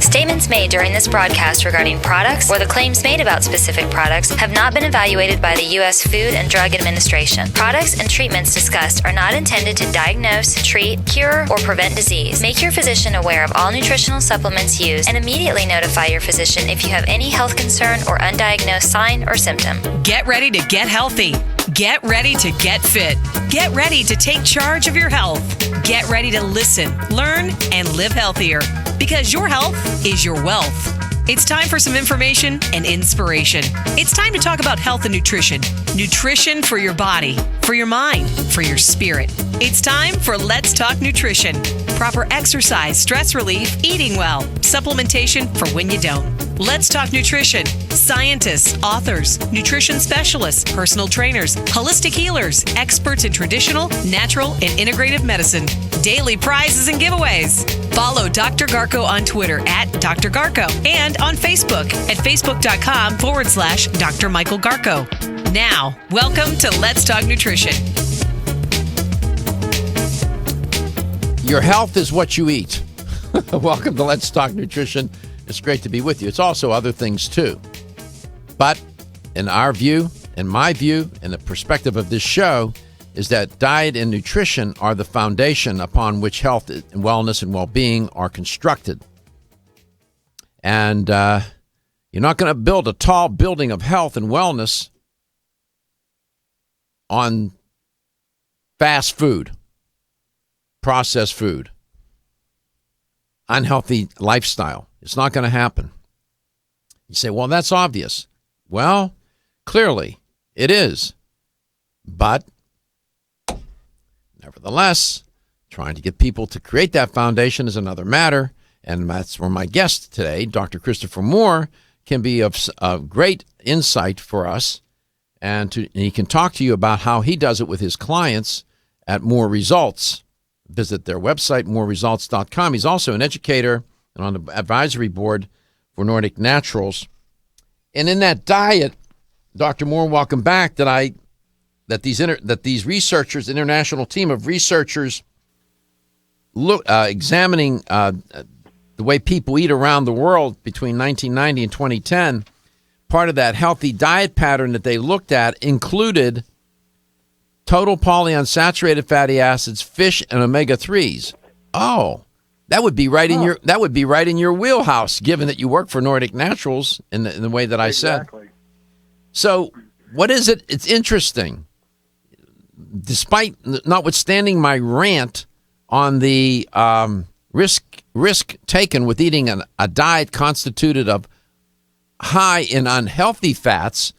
Statements made during this broadcast regarding products or the claims made about specific products have not been evaluated by the U.S. Food and Drug Administration. Products and treatments discussed are not intended to diagnose, treat, cure, or prevent disease. Make your physician aware of all nutritional supplements used and immediately notify your physician if you have any health concern or undiagnosed sign or symptom. Get ready to get healthy. Get ready to get fit. Get ready to take charge of your health. Get ready to listen, learn, and live healthier. Because your health is your wealth. It's time for some information and inspiration. It's time to talk about health and nutrition. Nutrition for your body, for your mind, for your spirit. It's time for Let's Talk Nutrition. Proper exercise, stress relief, eating well, supplementation for when you don't. Let's Talk Nutrition. Scientists, authors, nutrition specialists, personal trainers, holistic healers, experts in traditional, natural, and integrative medicine. Daily prizes and giveaways. Follow Dr. Garko on Twitter at Dr. Garko and on Facebook at facebook.com/Dr. Michael Garko. Now, welcome to Let's Talk Nutrition. Your health is what you eat. Welcome to Let's Talk Nutrition. It's great to be with you. It's also other things too. But in our view, in my view, in the perspective of this show, is that diet and nutrition are the foundation upon which health and wellness and well-being are constructed. And you're not going to build a tall building of health and wellness on fast food, processed food, unhealthy lifestyle. It's not going to happen. You say, well, that's obvious. Well, clearly it is. But nevertheless, trying to get people to create that foundation is another matter. And that's where my guest today, Dr. Christopher Mohr, can be of great insight for us. And he can talk to you about how he does it with his clients at Mohr Results. Visit their website, mohrresults.com. He's also an educator and on the advisory board for Nordic Naturals. And in that diet, Dr. Mohr, welcome back, that these researchers, international team of researchers, examining the way people eat around the world between 1990 and 2010, part of that healthy diet pattern that they looked at included total polyunsaturated fatty acids, fish, and omega-3s. Oh, that would be right in your wheelhouse, given that you work for Nordic Naturals in the way that I said. So, what is it? It's interesting. Notwithstanding my rant on the risk taken with eating a diet constituted of high in unhealthy fats,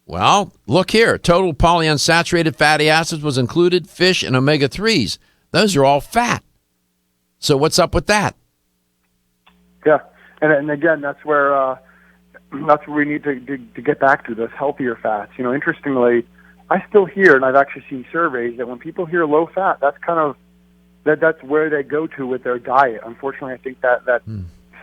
well, look here. Total polyunsaturated fatty acids was included, fish, and omega-3s. Those are all fat. So what's up with that? Yeah, and again, that's where we need to get back to this healthier fats. You know, interestingly, I still hear, and I've actually seen surveys that when people hear low fat, that's kind of that's where they go to with their diet. Unfortunately, I think that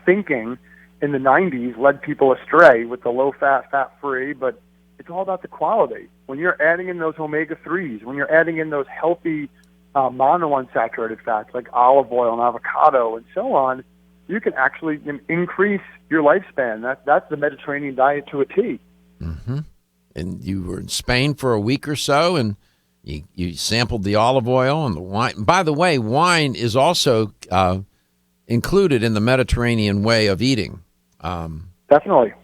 thinking in the 90s led people astray with the low fat, fat free, but it's all about the quality. When you're adding in those omega-3s, when you're adding in those healthy monounsaturated fats like olive oil and avocado and so on, you can actually increase your lifespan. That's the Mediterranean diet to a T. Mm-hmm. And you were in Spain for a week or so, and you sampled the olive oil and the wine. By the way, wine is also included in the Mediterranean way of eating. Definitely.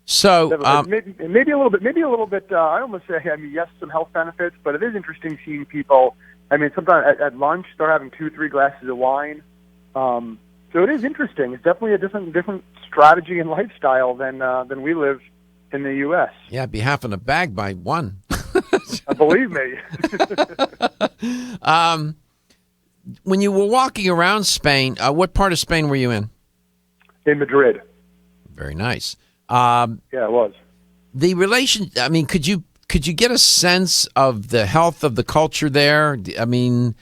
So maybe a little bit. I almost say, yes, some health benefits, but it is interesting seeing people. I mean, sometimes at lunch they're having 2-3 glasses of wine. So it is interesting. It's definitely a different strategy and lifestyle than we live in the U.S. Yeah, I'd be having a bag by one. Believe me. When you were walking around Spain, what part of Spain were you in? In Madrid. Very nice. Yeah, it was. The relation, I mean, could you could you get a sense of the health of the culture there? I mean,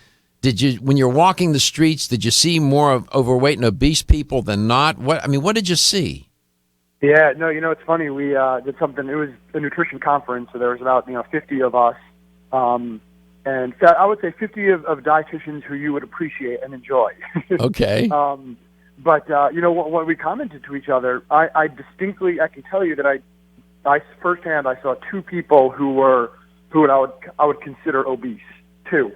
when you're walking the streets, did you see more of overweight and obese people than not? What did you see? Yeah, no, it's funny. We did something. It was a nutrition conference, so there was about 50 of us, and so I would say 50 of dietitians who you would appreciate and enjoy. Okay. But when we commented to each other, I distinctly can tell you that I firsthand I saw two people who I would consider obese. Two.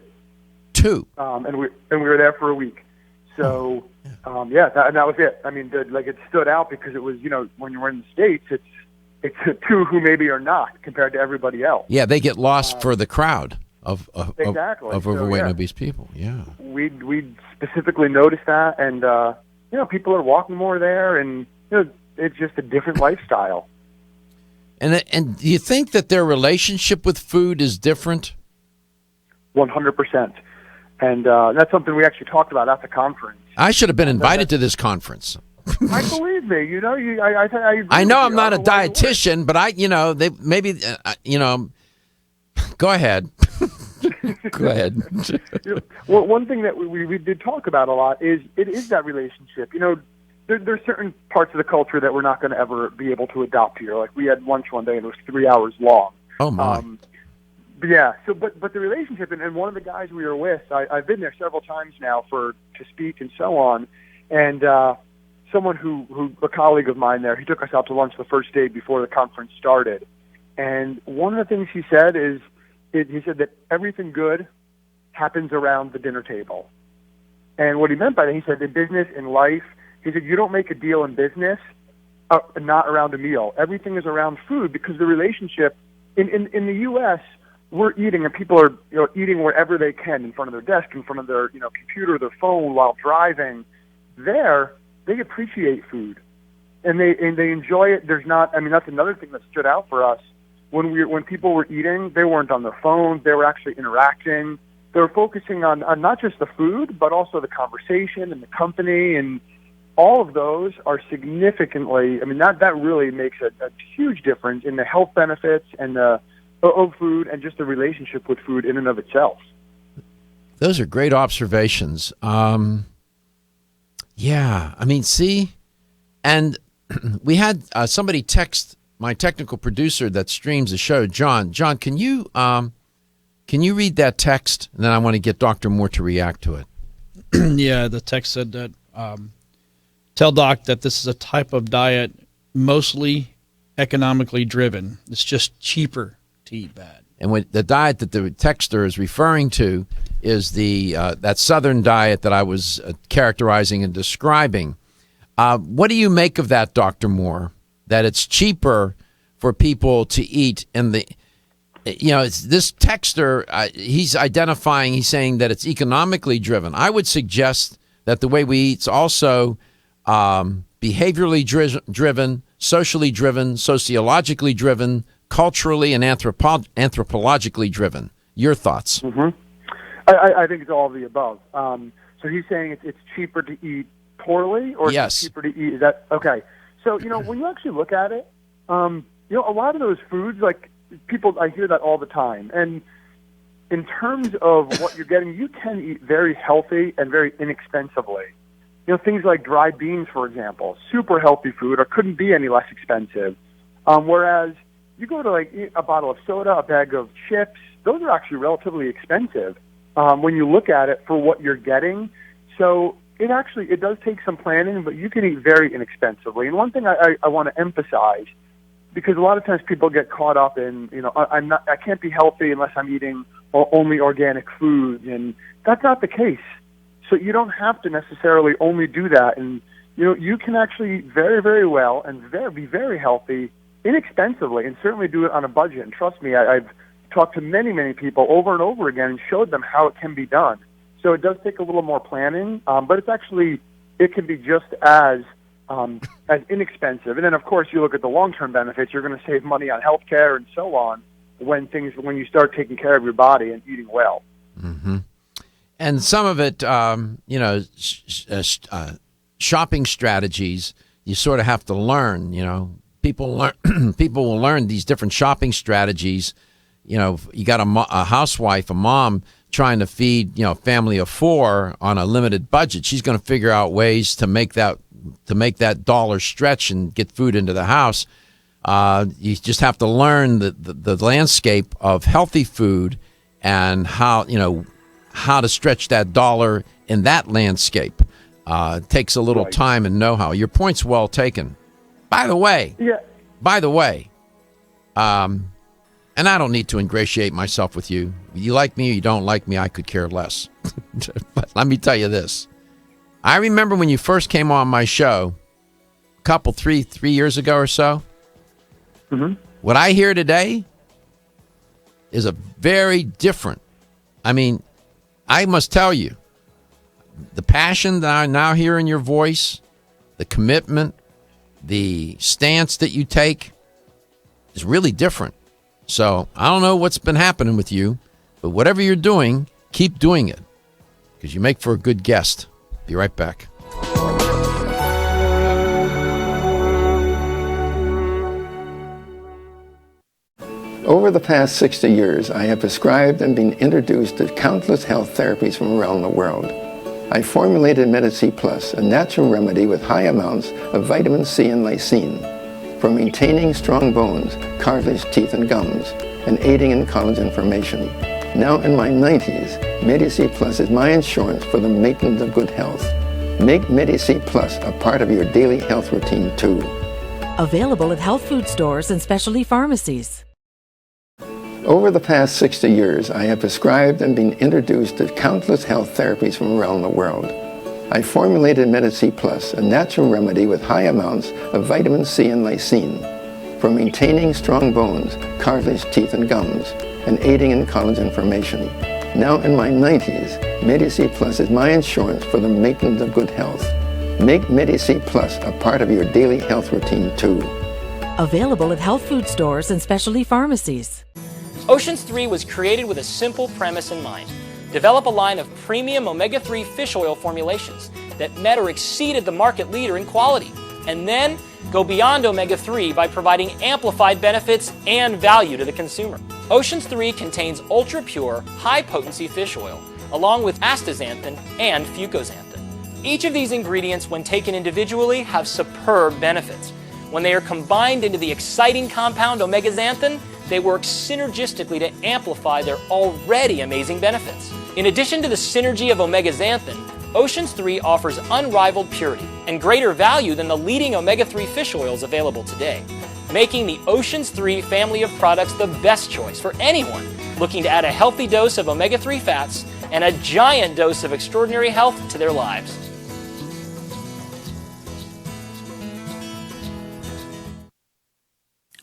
And we were there for a week. So that was it. I mean, it stood out because it was when you were in the States, it's two who maybe are not compared to everybody else. Yeah, they get lost for the crowd of exactly. of overweight and obese people. Yeah, we specifically noticed that, and people are walking more there, and it's just a different lifestyle. And do you think that their relationship with food is different? 100%. And that's something we actually talked about at the conference. I should have been invited to this conference. I believe me. I know I'm not a dietitian, but they maybe go ahead. Go ahead. Well, one thing that we did talk about a lot is that relationship. There's certain parts of the culture that we're not going to ever be able to adopt here. Like we had lunch one day and it was 3 hours long. Oh my. But yeah. So, but the relationship and one of the guys we were with, I've been there several times now to speak and so on, and someone who a colleague of mine there, he took us out to lunch the first day before the conference started, and one of the things he said is he said that everything good happens around the dinner table, and what he meant by that, he said in business, in life, he said you don't make a deal in business not around a meal. Everything is around food because the relationship in the U.S. we're eating, and people are eating wherever they can, in front of their desk, in front of their computer, their phone, while driving. There, they appreciate food, and they enjoy it. There's not. I mean, that's another thing that stood out for us when people were eating. They weren't on their phones. They were actually interacting. They were focusing on not just the food, but also the conversation and the company, and all of those are significantly. I mean, that really makes a huge difference in the health benefits and the of food and just the relationship with food in and of itself. Those are great observations. Yeah, I mean, see, and we had somebody text my technical producer that streams the show, John. John, can you read that text? And then I want to get Dr. Mohr to react to it. Yeah, the text said that tell Doc that this is a type of diet mostly economically driven. It's just cheaper to eat bad. And when the diet that the texter is referring to is that Southern diet that I was characterizing and describing. What do you make of that, Dr. Mohr? That it's cheaper for people to eat, and it's this texter. He's identifying. He's saying that it's economically driven. I would suggest that the way we eat is also behaviorally driven, socially driven, sociologically driven, culturally and anthropologically driven. Your thoughts? Mm-hmm. I think it's all of the above. So he's saying it's cheaper to eat poorly, or yes, it's cheaper to eat. Is that okay? So when you actually look at it, a lot of those foods, like people, I hear that all the time. And in terms of what you're getting, you can eat very healthy and very inexpensively. Things like dried beans, for example, super healthy food, or couldn't be any less expensive. Whereas you go to eat a bottle of soda, a bag of chips, those are actually relatively expensive when you look at it for what you're getting. So it does take some planning, but you can eat very inexpensively. And one thing I want to emphasize, because a lot of times people get caught up in, I can't be healthy unless I'm eating only organic foods, and that's not the case. So you don't have to necessarily only do that, and you can actually eat very, very well and be very healthy inexpensively, and certainly do it on a budget. And trust me, I've talked to many, many people over and over again and showed them how it can be done. So it does take a little more planning, but it can be just as inexpensive. And then, of course, you look at the long-term benefits. You're going to save money on health care and so on when you start taking care of your body and eating well. Mm-hmm. And some of it, shopping strategies, you sort of have to learn. People will learn these different shopping strategies you got a housewife, a mom trying to feed, a family of 4 on a limited budget. She's going to figure out ways to make that dollar stretch and get food into the house. You just have to learn the landscape of healthy food and how to stretch that dollar in that landscape. It takes a little time and know-how. Your point's well taken. By the way, and I don't need to ingratiate myself with you. You like me or you don't like me, I could care less. But let me tell you this. I remember when you first came on my show, three years ago or so. Mm-hmm. What I hear today is a very different. I mean, I must tell you, the passion that I now hear in your voice, the commitment, the stance that you take is really different. So I don't know what's been happening with you, but whatever you're doing, keep doing it because you make for a good guest. Be right back. Over the past 60 years, I have prescribed and been introduced to countless health therapies from around the world. I formulated Medi-C Plus, a natural remedy with high amounts of vitamin C and lysine for maintaining strong bones, cartilage, teeth, and gums, and aiding in collagen formation. Now in my 90s, Medi-C Plus is my insurance for the maintenance of good health. Make Medi-C Plus a part of your daily health routine too. Available at health food stores and specialty pharmacies. Over the past 60 years, I have prescribed and been introduced to countless health therapies from around the world. I formulated Medi-C Plus, a natural remedy with high amounts of vitamin C and lysine for maintaining strong bones, cartilage, teeth, and gums, and aiding in collagen formation. Now in my 90s, Medi-C Plus is my insurance for the maintenance of good health. Make Medi-C Plus a part of your daily health routine too. Available at health food stores and specialty pharmacies. Oceans 3 was created with a simple premise in mind. Develop a line of premium omega-3 fish oil formulations that met or exceeded the market leader in quality. And then go beyond omega-3 by providing amplified benefits and value to the consumer. Oceans 3 contains ultra-pure, high-potency fish oil, along with astaxanthin and fucoxanthin. Each of these ingredients, when taken individually, have superb benefits. When they are combined into the exciting compound omega-xanthin, they work synergistically to amplify their already amazing benefits. In addition to the synergy of omega-xanthin, Oceans 3 offers unrivaled purity and greater value than the leading omega-3 fish oils available today, making the Oceans 3 family of products the best choice for anyone looking to add a healthy dose of omega-3 fats and a giant dose of extraordinary health to their lives.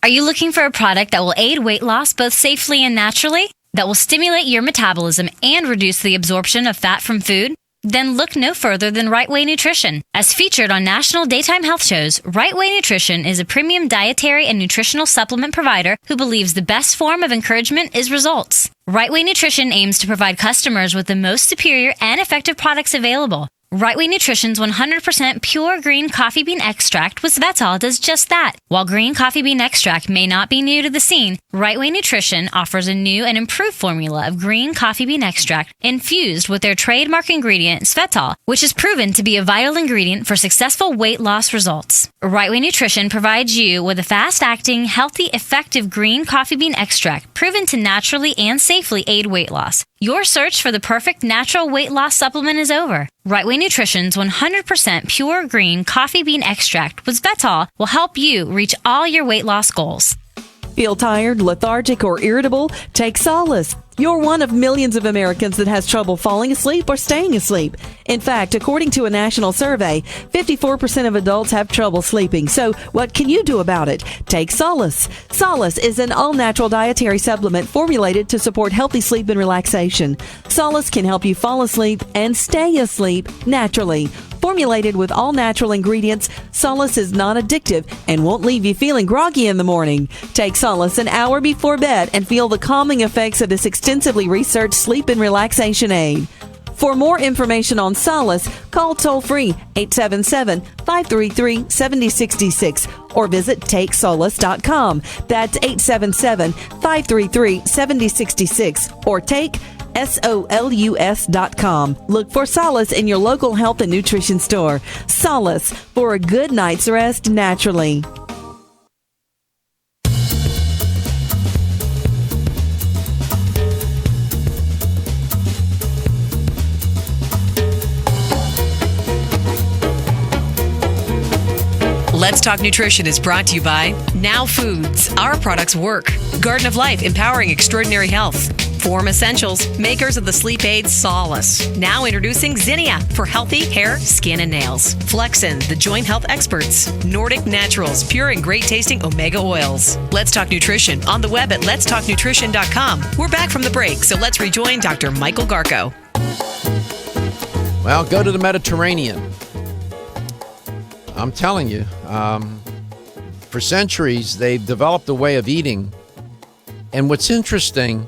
Are you looking for a product that will aid weight loss both safely and naturally? That will stimulate your metabolism and reduce the absorption of fat from food? Then look no further than Right Way Nutrition. As featured on national daytime health shows, Right Way Nutrition is a premium dietary and nutritional supplement provider who believes the best form of encouragement is results. Right Way Nutrition aims to provide customers with the most superior and effective products available. Right Way Nutrition's 100% pure green coffee bean extract with Svetol does just that. While green coffee bean extract may not be new to the scene, Right Way Nutrition offers a new and improved formula of green coffee bean extract infused with their trademark ingredient Svetol, which is proven to be a vital ingredient for successful weight loss results. Right Way Nutrition provides you with a fast-acting, healthy, effective green coffee bean extract proven to naturally and safely aid weight loss. Your search for the perfect natural weight loss supplement is over. Right Way Nutrition's 100% pure green coffee bean extract with Svetol will help you reach all your weight loss goals. Feel tired, lethargic, or irritable? Take solace. You're one of millions of Americans that has trouble falling asleep or staying asleep. In fact, according to a national survey, 54% of adults have trouble sleeping. So what can you do about it? Take Solace. Solace is an all-natural dietary supplement formulated to support healthy sleep and relaxation. Solace can help you fall asleep and stay asleep naturally. Formulated with all-natural ingredients, Solace is non-addictive and won't leave you feeling groggy in the morning. Take Solace an hour before bed and feel the calming effects of this extensively researched sleep and relaxation aid. For more information on Solace, call toll-free 877-533-7066 or visit takesolace.com. That's 877-533-7066 or take SOLUS.com. Look for Solace in your local health and nutrition store. Solace, for a good night's rest naturally. Let's Talk Nutrition is brought to you by Now Foods. Our products work. Garden of Life, empowering extraordinary health. Form Essentials, makers of the sleep aid Solace. Now introducing Zinnia for healthy hair, skin, and nails. Flexin, the joint health experts. Nordic Naturals, pure and great tasting omega oils. Let's Talk Nutrition on the web at letstalknutrition.com. We're back from the break, so let's rejoin Dr. Michael Garko. Well, go to the Mediterranean. I'm telling you, for centuries, they've developed a way of eating. And what's interesting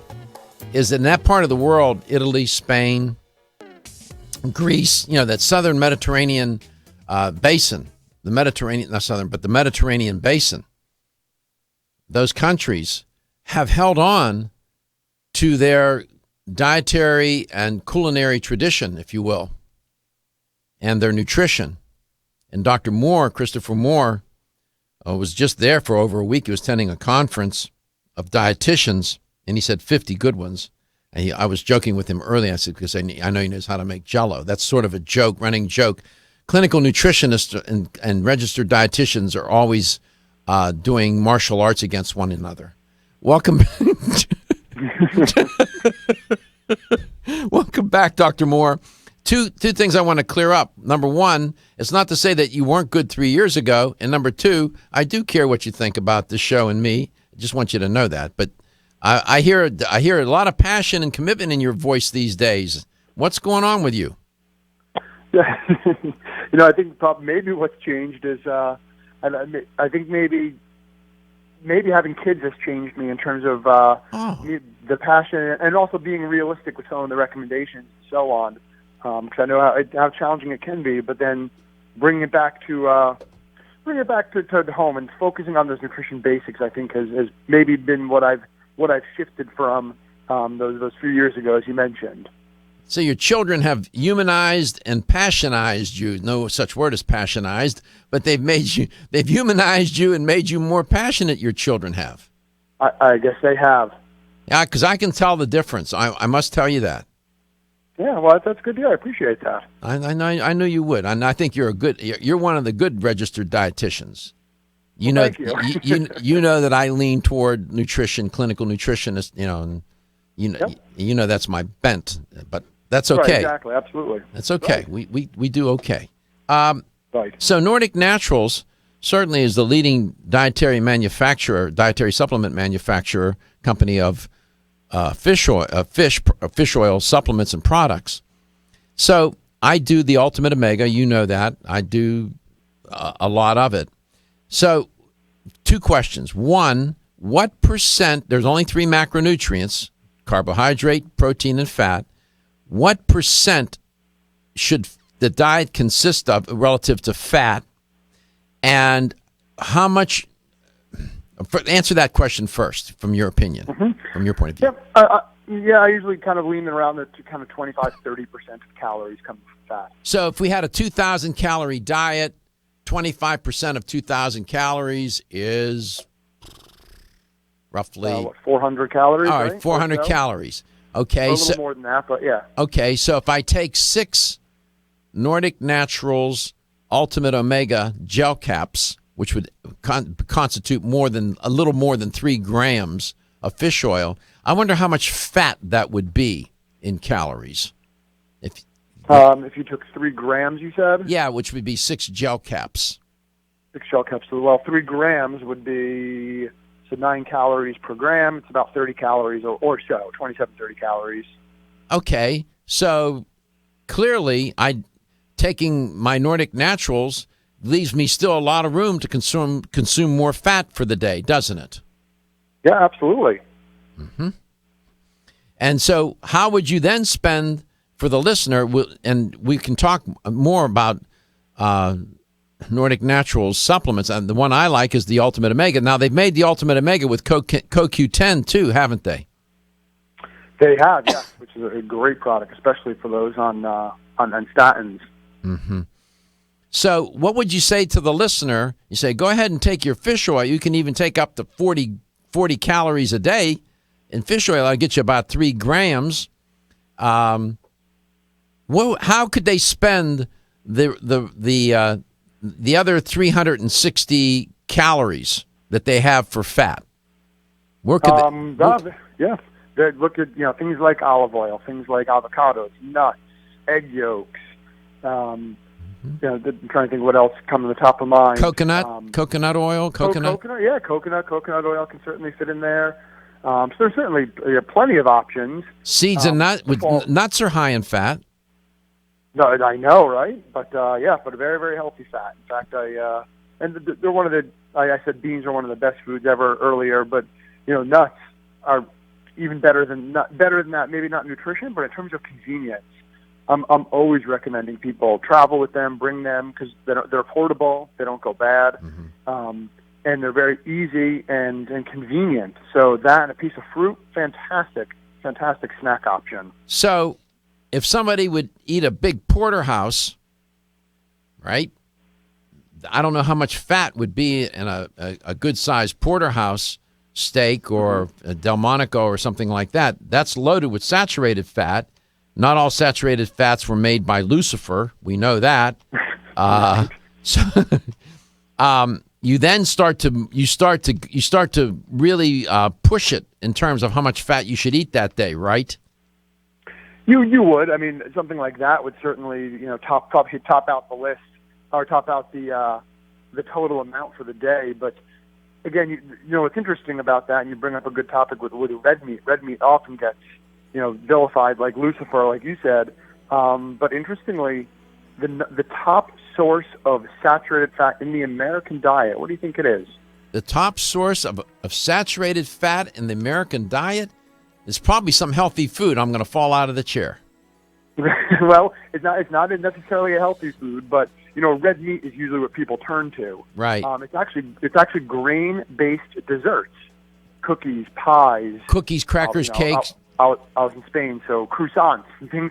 is that in that part of the world, Italy, Spain, Greece, that southern Mediterranean basin, the Mediterranean, not southern, but the Mediterranean basin, those countries have held on to their dietary and culinary tradition, if you will, and their nutrition. And Dr. Mohr, Christopher Mohr, was just there for over a week. He was attending a conference of dietitians, and he said 50 good ones. And I was joking with him earlier. I said, because I know he knows how to make Jell-O. That's sort of a joke, running joke. Clinical nutritionists and registered dietitians are always doing martial arts against one another. Welcome. Welcome back, Dr. Mohr. Two things I want to clear up. Number one, it's not to say that you weren't good 3 years ago. And number two, I do care what you think about the show and me. I just want you to know that. But I hear a lot of passion and commitment in your voice these days. What's going on with you? Yeah, I think maybe what's changed is I think maybe having kids has changed me in terms of the passion and also being realistic with some of the recommendations and so on. Because I know how challenging it can be, but then bringing it back to home and focusing on those nutrition basics, I think has maybe been what I've shifted from those few years ago, as you mentioned. So your children have humanized and passionized you. No such word as passionized, but they've humanized you and made you more passionate. Your children have. I guess they have. Yeah, because I can tell the difference. I must tell you that. Yeah, well, that's good to hear. I appreciate that. I know you would, and I think you're one of the good registered dietitians. Thank you. you know that I lean toward nutrition, clinical nutritionist. And you know that's my bent, but that's okay. Right, exactly, absolutely. That's okay. Right. We do okay. Right. So Nordic Naturals certainly is the leading dietary supplement manufacturer company of fish oil supplements and products. So I do the Ultimate Omega. You know that. I do a lot of it. So two questions. One, what percent, there's only 3 macronutrients, carbohydrate, protein, and fat. What percent should the diet consist of relative to fat? And how much, answer that question first from your opinion, from your point of view. I usually kind of lean around to kind of 25-30% of calories come from fat. So if we had a 2,000 calorie diet, 25% of 2,000 calories is roughly 400 calories. All right, 400 calories. Okay, a little more than that, but yeah. Okay, so if I take 6 Nordic Naturals Ultimate Omega gel caps, which would constitute a little more than 3 grams of fish oil, I wonder how much fat that would be in calories. If you took 3 grams, you said? Yeah, which would be 6 gel caps. 6 gel caps. So, 3 grams would be 9 calories per gram. It's about 30 calories or so, 27, 30 calories. Okay, so clearly taking my Nordic Naturals leaves me still a lot of room to consume more fat for the day, doesn't it? Yeah, absolutely. Mm-hmm. And so how would you then spend for the listener, and we can talk more about Nordic Naturals supplements. And the one I like is the Ultimate Omega. Now, they've made the Ultimate Omega with CoQ10 too, haven't they? They have, yes, which is a great product, especially for those on statins. Mm-hmm. So what would you say to the listener? You say, go ahead and take your fish oil. You can even take up to 40 calories a day in fish oil. That'll get you about 3 grams. How could they spend the other 360 calories that they have for fat? Where could yeah. They look at things like olive oil, things like avocados, nuts, egg yolks. I'm trying to think what else comes to the top of mind. Coconut oil, coconut oil can certainly fit in there. So there's certainly plenty of options. Seeds and nuts. Nuts are high in fat. No, I know, right? But but a very, very healthy fat. In fact, they're one of the. I said beans are one of the best foods ever earlier, but nuts are even better than that. Maybe not nutrition, but in terms of convenience, I'm always recommending people travel with them, bring them because they're portable, they don't go bad, and they're very easy and convenient. So that and a piece of fruit, fantastic snack option. So, if somebody would eat a big porterhouse, right? I don't know how much fat would be in a good-sized porterhouse steak or a Delmonico or something like that. That's loaded with saturated fat. Not all saturated fats were made by Lucifer. We know that. You then start to really push it in terms of how much fat you should eat that day, right? You would. I mean, something like that would certainly top out the list or top out the total amount for the day. But again, what's interesting about that, and you bring up a good topic with red meat. Red meat often gets vilified like Lucifer, like you said. But interestingly, the top source of saturated fat in the American diet, what do you think it is? The top source of saturated fat in the American diet is probably some healthy food. I'm going to fall out of the chair. Well, it's not necessarily a healthy food, but red meat is usually what people turn to. Right. It's actually grain-based desserts, cookies, pies, crackers, cakes. I was in Spain, so croissants,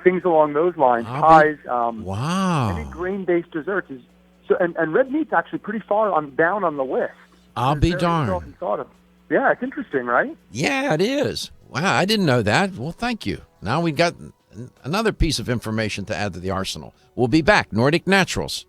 things along those lines, pies. Wow. Any grain-based desserts is and red meat's actually pretty far down on the list. I'll be darned. Yeah, it's interesting, right? Yeah, it is. Wow, I didn't know that. Well, thank you. Now we got another piece of information to add to the arsenal. We'll be back. Nordic Naturals.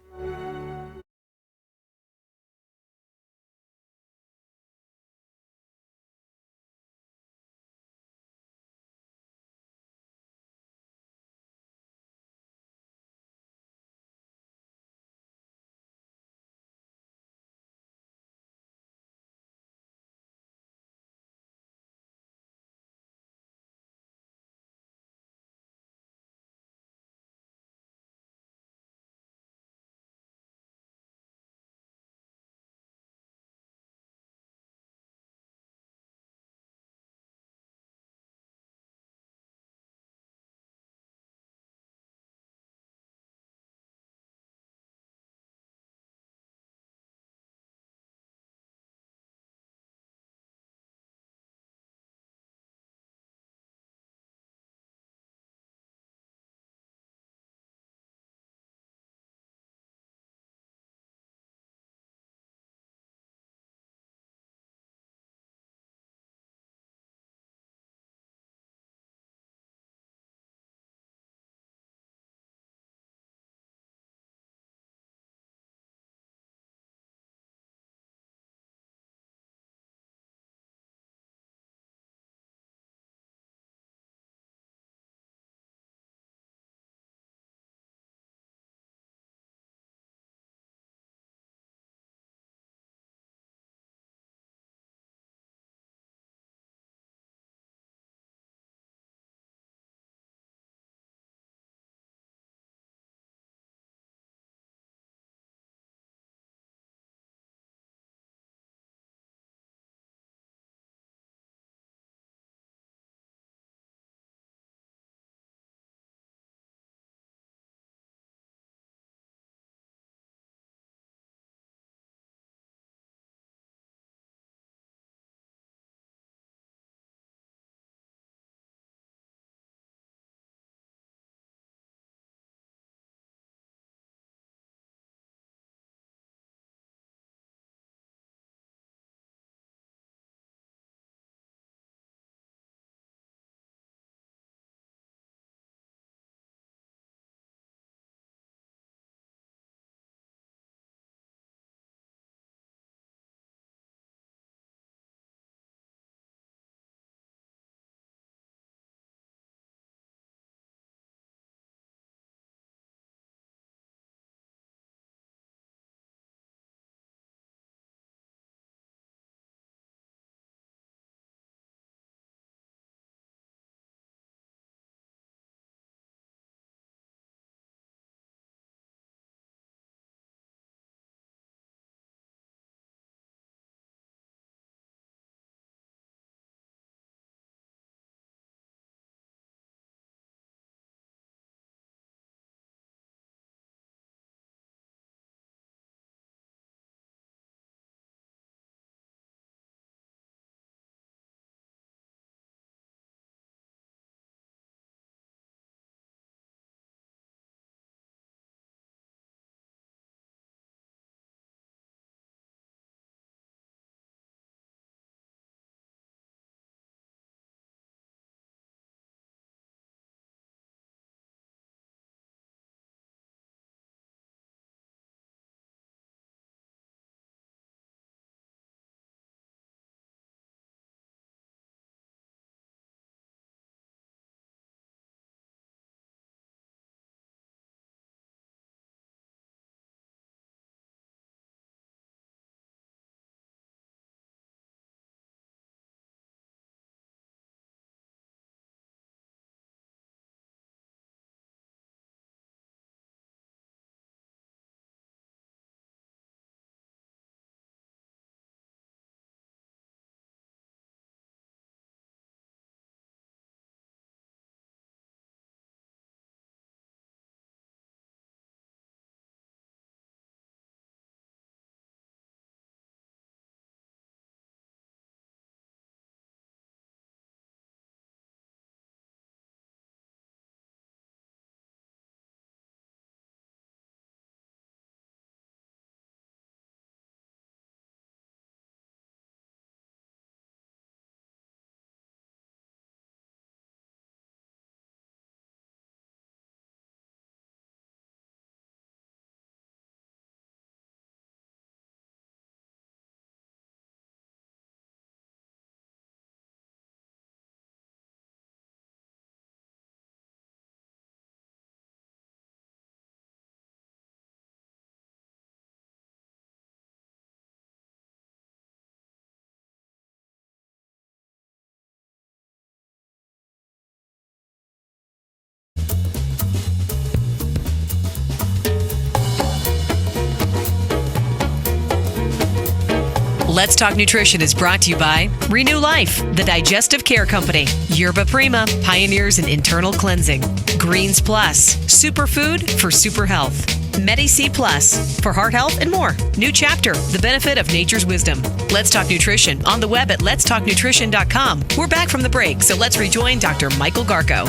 Let's Talk Nutrition is brought to you by Renew Life, the Digestive Care Company, Yerba Prima, pioneers in internal cleansing, Greens Plus, superfood for super health, Medi-C Plus, for heart health and more. New Chapter, the benefit of nature's wisdom. Let's Talk Nutrition, on the web at letstalknutrition.com. We're back from the break, so let's rejoin Dr. Michael Garko.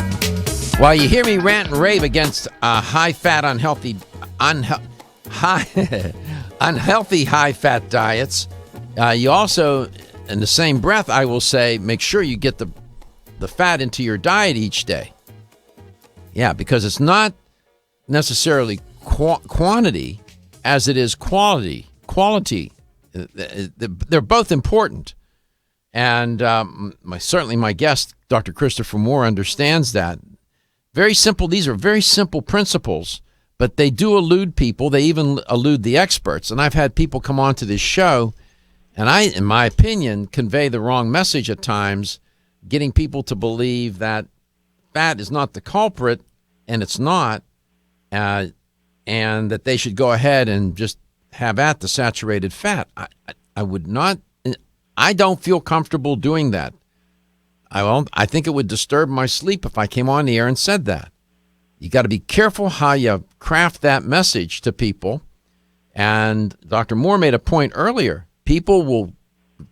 While you hear me rant and rave against high-fat, unhealthy high-fat diets, you also, in the same breath, I will say, make sure you get the fat into your diet each day. Yeah, because it's not necessarily quantity as it is quality. They're both important. And certainly my guest, Dr. Christopher Mohr, understands that. Very simple. These are very simple principles, but they do elude people. They even elude the experts. And I've had people come on to this show, and I, in my opinion, convey the wrong message at times, getting people to believe that fat is not the culprit, and it's not, and that they should go ahead and just have at the saturated fat. I would not. I don't feel comfortable doing that. I think it would disturb my sleep if I came on the air and said that. You got to be careful how you craft that message to people. And Dr. Mohr made a point earlier. People will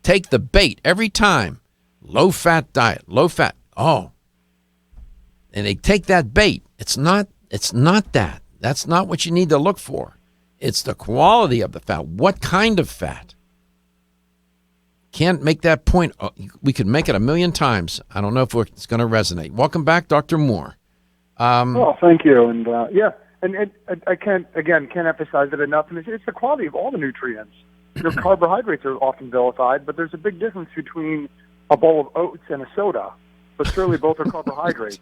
take the bait every time. Low-fat diet, low-fat. Oh. And they take that bait. It's not that. That's not what you need to look for. It's the quality of the fat. What kind of fat? Can't make that point. We could make it 1,000,000 times. I don't know if it's going to resonate. Welcome back, Dr. Mohr. Well, thank you. And I can't emphasize it enough. And it's the quality of all the nutrients. Carbohydrates are often vilified, but there's a big difference between a bowl of oats and a soda. But surely both are carbohydrates.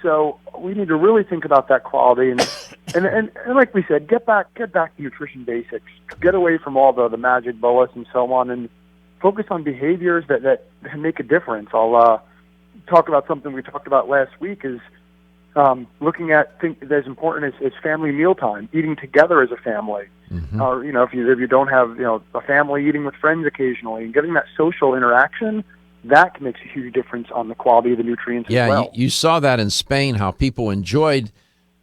So we need to really think about that quality. And like we said, get back to nutrition basics. Get away from all the magic bolus and so on, and focus on behaviors that make a difference. I'll talk about something we talked about last week is looking at things as important as family mealtime, eating together as a family. Mm-hmm. Or, if you don't have, a family, eating with friends occasionally and getting that social interaction, that makes a huge difference on the quality of the nutrients as well. Yeah, you saw that in Spain, how people enjoyed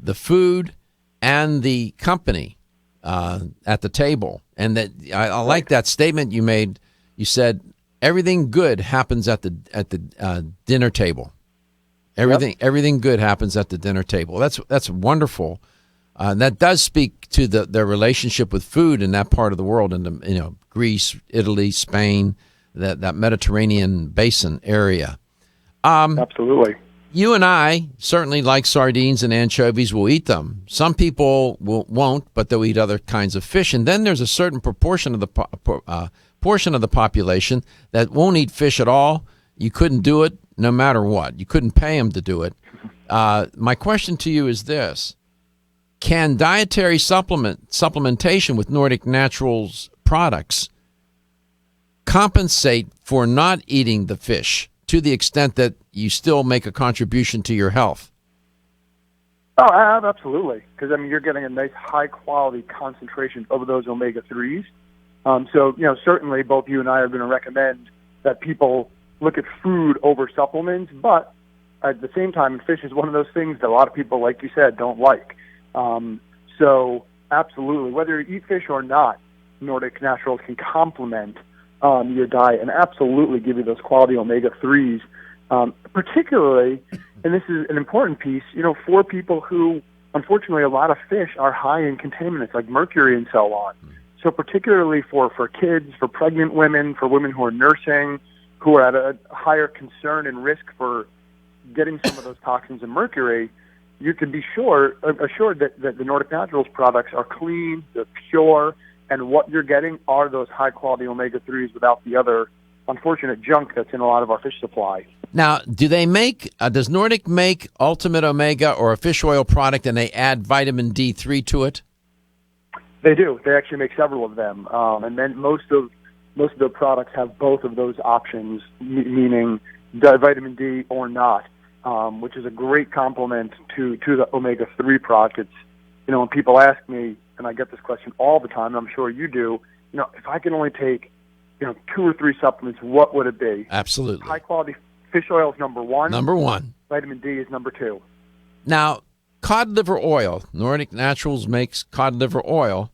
the food and the company at the table. And that I like that statement you made. You said everything good happens at the dinner table. Everything good happens at the dinner table. That's wonderful. That does speak to their relationship with food in that part of the world, in Greece, Italy, Spain, that Mediterranean basin area. Absolutely. You and I certainly like sardines and anchovies. We'll eat them. Some people won't, but they'll eat other kinds of fish. And then there's a certain proportion of the population that won't eat fish at all. You couldn't do it no matter what. You couldn't pay them to do it. My question to you is this. Can dietary supplementation with Nordic Naturals products compensate for not eating the fish to the extent that you still make a contribution to your health? Oh, absolutely. Because, you're getting a nice high-quality concentration of those omega-3s. So, certainly both you and I are going to recommend that people look at food over supplements, but at the same time, fish is one of those things that a lot of people, like you said, don't like. So, absolutely, whether you eat fish or not, Nordic Naturals can complement your diet and absolutely give you those quality omega-3s, particularly, and this is an important piece, for people who, unfortunately, a lot of fish are high in contaminants like mercury and so on. So particularly for kids, for pregnant women, for women who are nursing, who are at a higher concern and risk for getting some of those toxins and mercury, you can be assured that the Nordic Naturals products are clean, they're pure, and what you're getting are those high-quality omega-3s without the other unfortunate junk that's in a lot of our fish supply. Now, does Nordic make Ultimate Omega or a fish oil product and they add vitamin D3 to it? They do. They actually make several of them. And then most of the products have both of those options, meaning vitamin D or not, which is a great complement to the omega-3 product. It's, when people ask me, and I get this question all the time, and I'm sure you do, if I can only take 2 or 3 supplements, what would it be? Absolutely. High quality fish oil is number 1. Number 1. Vitamin D is number 2. Now, cod liver oil. Nordic Naturals makes cod liver oil,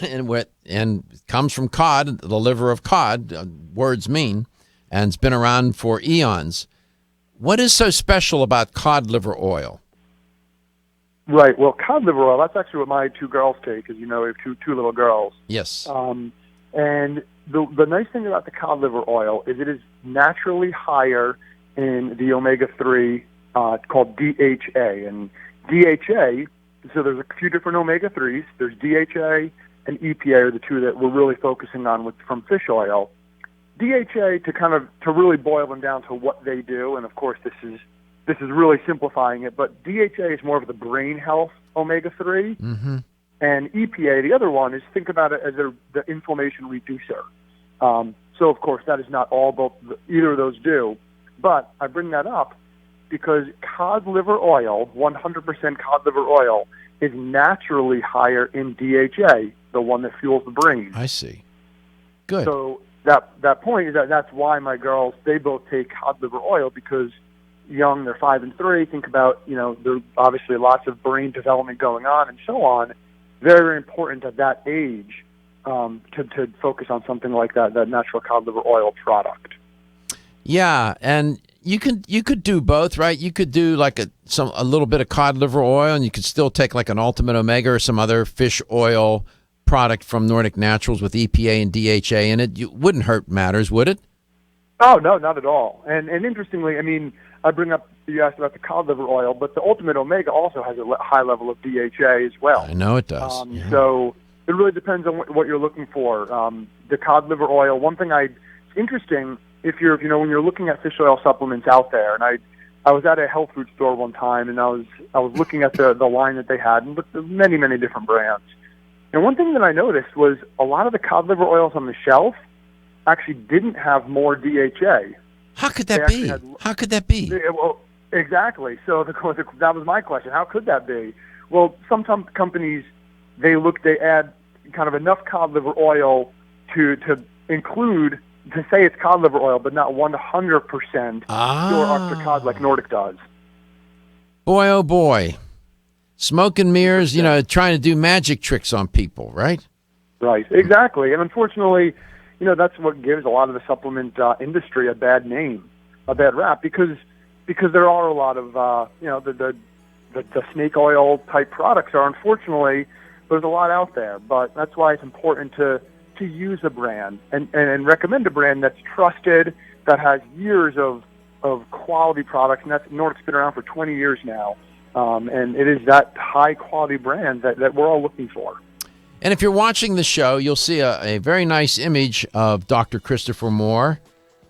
and it comes from cod, the liver of cod. Words mean, and it's been around for eons. What is so special about cod liver oil? Right. Well, cod liver oil, that's actually what my 2 girls take, because, we have two little girls. Yes. And the nice thing about the cod liver oil is it is naturally higher in the omega-3 called DHA. And DHA, so there's a few different omega-3s. There's DHA and EPA are the 2 that we're really focusing on from fish oil. DHA, to really boil them down to what they do, and of course this is really simplifying it, but DHA is more of the brain health omega-3, and EPA, the other one, is think about it as the inflammation reducer. So of course that is not all either of those do, but I bring that up because cod liver oil, 100% cod liver oil, is naturally higher in DHA, the one that fuels the brain. I see. Good. So that point is that's why my girls, they both take cod liver oil, because young, they're 5 and 3, think about, there's obviously lots of brain development going on and so on. Very, very important at that age to focus on something like that natural cod liver oil product. Yeah, and you could do both, right? You could do like a little bit of cod liver oil, and you could still take like an Ultimate Omega or some other fish oil product from Nordic Naturals with EPA and DHA in it. It wouldn't hurt matters, would it? Oh, no, not at all. And interestingly, I bring up, you asked about the cod liver oil, but the Ultimate Omega also has a high level of DHA as well. I know it does. So it really depends on what you're looking for. The cod liver oil, one thing it's interesting, when you're looking at fish oil supplements out there, and I was at a health food store one time, and I was looking at the line that they had, and looked at many, many different brands. And one thing that I noticed was a lot of the cod liver oils on the shelf actually didn't have more DHA. How could that be? How could that be? Well, exactly. So that was my question. How could that be? Well, some companies, they add kind of enough cod liver oil to include, to say it's cod liver oil, but not 100% pure extra cod like Nordic does. Boy, oh boy. Smoke and mirrors, trying to do magic tricks on people, right? Right, exactly. And unfortunately, that's what gives a lot of the supplement industry a bad name, a bad rap, because there are a lot of, the snake oil type products are, unfortunately, there's a lot out there. But that's why it's important to use a brand and recommend a brand that's trusted, that has years of quality products, and that's Nordic's been around for 20 years now. And it is that high-quality brand that we're all looking for. And if you're watching the show, you'll see a very nice image of Dr. Christopher Mohr,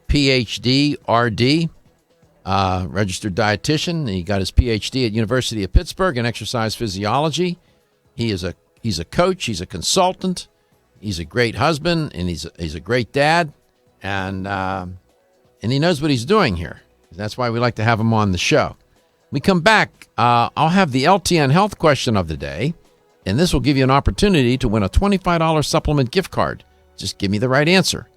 Ph.D., R.D., registered dietitian. He got his Ph.D. at University of Pittsburgh in exercise physiology. He's a coach. He's a consultant. He's a great husband, and he's a great dad. And he knows what he's doing here. That's why we like to have him on the show. We come back, I'll have the LTN Health question of the day, and this will give you an opportunity to win a $25 supplement gift card. Just give me the right answer.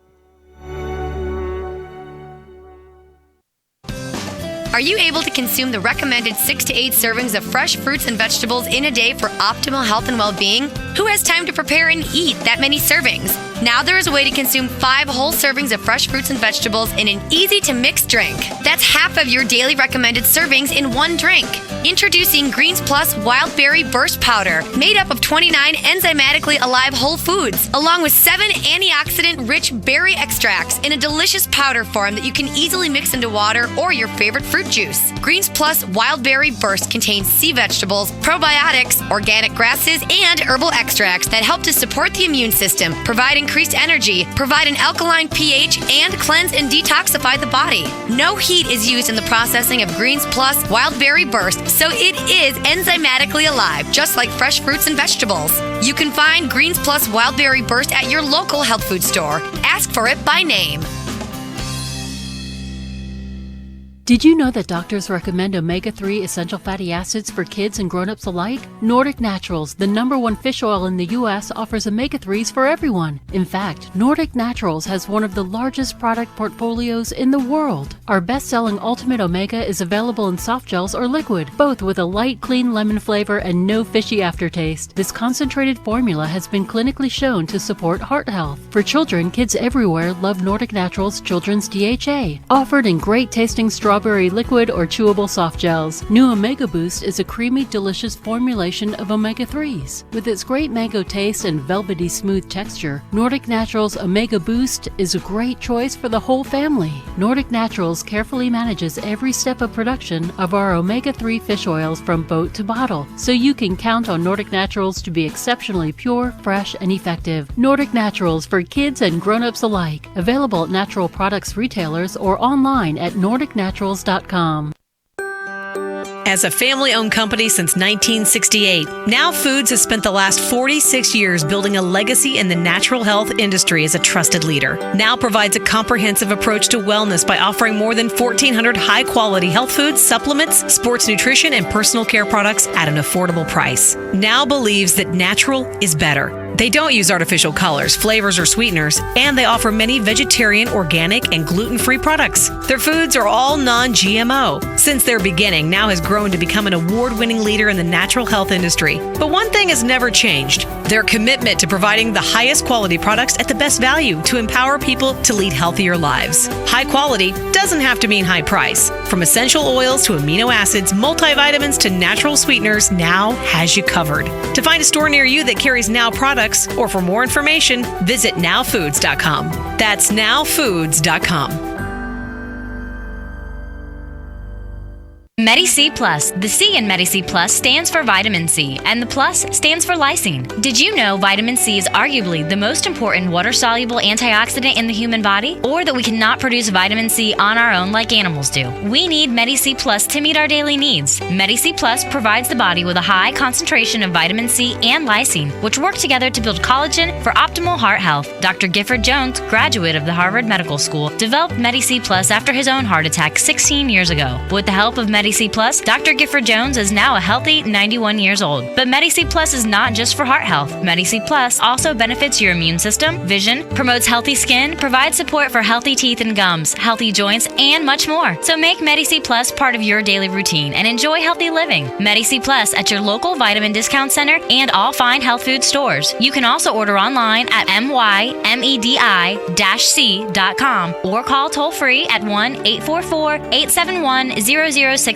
Are you able to consume the recommended 6 to 8 servings of fresh fruits and vegetables in a day for optimal health and well-being? Who has time to prepare and eat that many servings? Now there is a way to consume 5 whole servings of fresh fruits and vegetables in an easy-to-mix drink. That's half of your daily recommended servings in one drink. Introducing Greens Plus Wild Berry Burst Powder, made up of 29 enzymatically alive whole foods, along with 7 antioxidant-rich berry extracts in a delicious powder form that you can easily mix into water or your favorite fruit juice. Greens Plus Wild Berry Burst contains sea vegetables, probiotics, organic grasses, and herbal extracts that help to support the immune system, provide increased energy, provide an alkaline pH, and cleanse and detoxify the body. No heat is used in the processing of Greens Plus Wild Berry Burst, so it is enzymatically alive, just like fresh fruits and vegetables. You can find Greens Plus Wild Berry Burst at your local health food store. Ask for it by name. Did you know that doctors recommend omega-3 essential fatty acids for kids and grown-ups alike? Nordic Naturals, the #1 fish oil in the U.S., offers omega-3s for everyone. In fact, Nordic Naturals has one of the largest product portfolios in the world. Our best-selling Ultimate Omega is available in soft gels or liquid, both with a light, clean lemon flavor and no fishy aftertaste. This concentrated formula has been clinically shown to support heart health. For children, kids everywhere love Nordic Naturals Children's DHA, offered in great-tasting strawberry liquid or chewable soft gels. New Omega Boost is a creamy, delicious formulation of omega-3s. With its great mango taste and velvety smooth texture, Nordic Naturals Omega Boost is a great choice for the whole family. Nordic Naturals carefully manages every step of production of our omega-3 fish oils from boat to bottle, so you can count on Nordic Naturals to be exceptionally pure, fresh, and effective. Nordic Naturals for kids and grown-ups alike. Available at natural products retailers or online at nordicnaturals.com. As a family-owned company since 1968, Now Foods has spent the last 46 years building a legacy in the natural health industry as a trusted leader. Now provides a comprehensive approach to wellness by offering more than 1,400 high-quality health foods, supplements, sports nutrition, and personal care products at an affordable price. Now believes that natural is better. They don't use artificial colors, flavors, or sweeteners, and they offer many vegetarian, organic, and gluten-free products. Their foods are all non-GMO. Since their beginning, Now has grown to become an award-winning leader in the natural health industry. But one thing has never changed: their commitment to providing the highest quality products at the best value to empower people to lead healthier lives. High quality doesn't have to mean high price. From essential oils to amino acids, multivitamins to natural sweeteners, Now has you covered. To find a store near you that carries Now products, or for more information, visit nowfoods.com. That's nowfoods.com. Medi-C Plus. The C in Medi-C Plus stands for vitamin C, and the plus stands for lysine. Did you know vitamin C is arguably the most important water-soluble antioxidant in the human body? Or that we cannot produce vitamin C on our own like animals do? We need Medi-C Plus to meet our daily needs. Medi-C Plus provides the body with a high concentration of vitamin C and lysine, which work together to build collagen for optimal heart health. Dr. Gifford Jones, graduate of the Harvard Medical School, developed Medi-C Plus after his own heart attack 16 years ago. With the help of Medi-C Plus, Dr. Gifford Jones is now a healthy 91 years old. But Medi-C Plus is not just for heart health. Medi-C Plus also benefits your immune system, vision, promotes healthy skin, provides support for healthy teeth and gums, healthy joints, and much more. So make Medi-C Plus part of your daily routine and enjoy healthy living. Medi-C Plus at your local vitamin discount center and all fine health food stores. You can also order online at mymedi-c.com or call toll-free at 1-844-871-0069.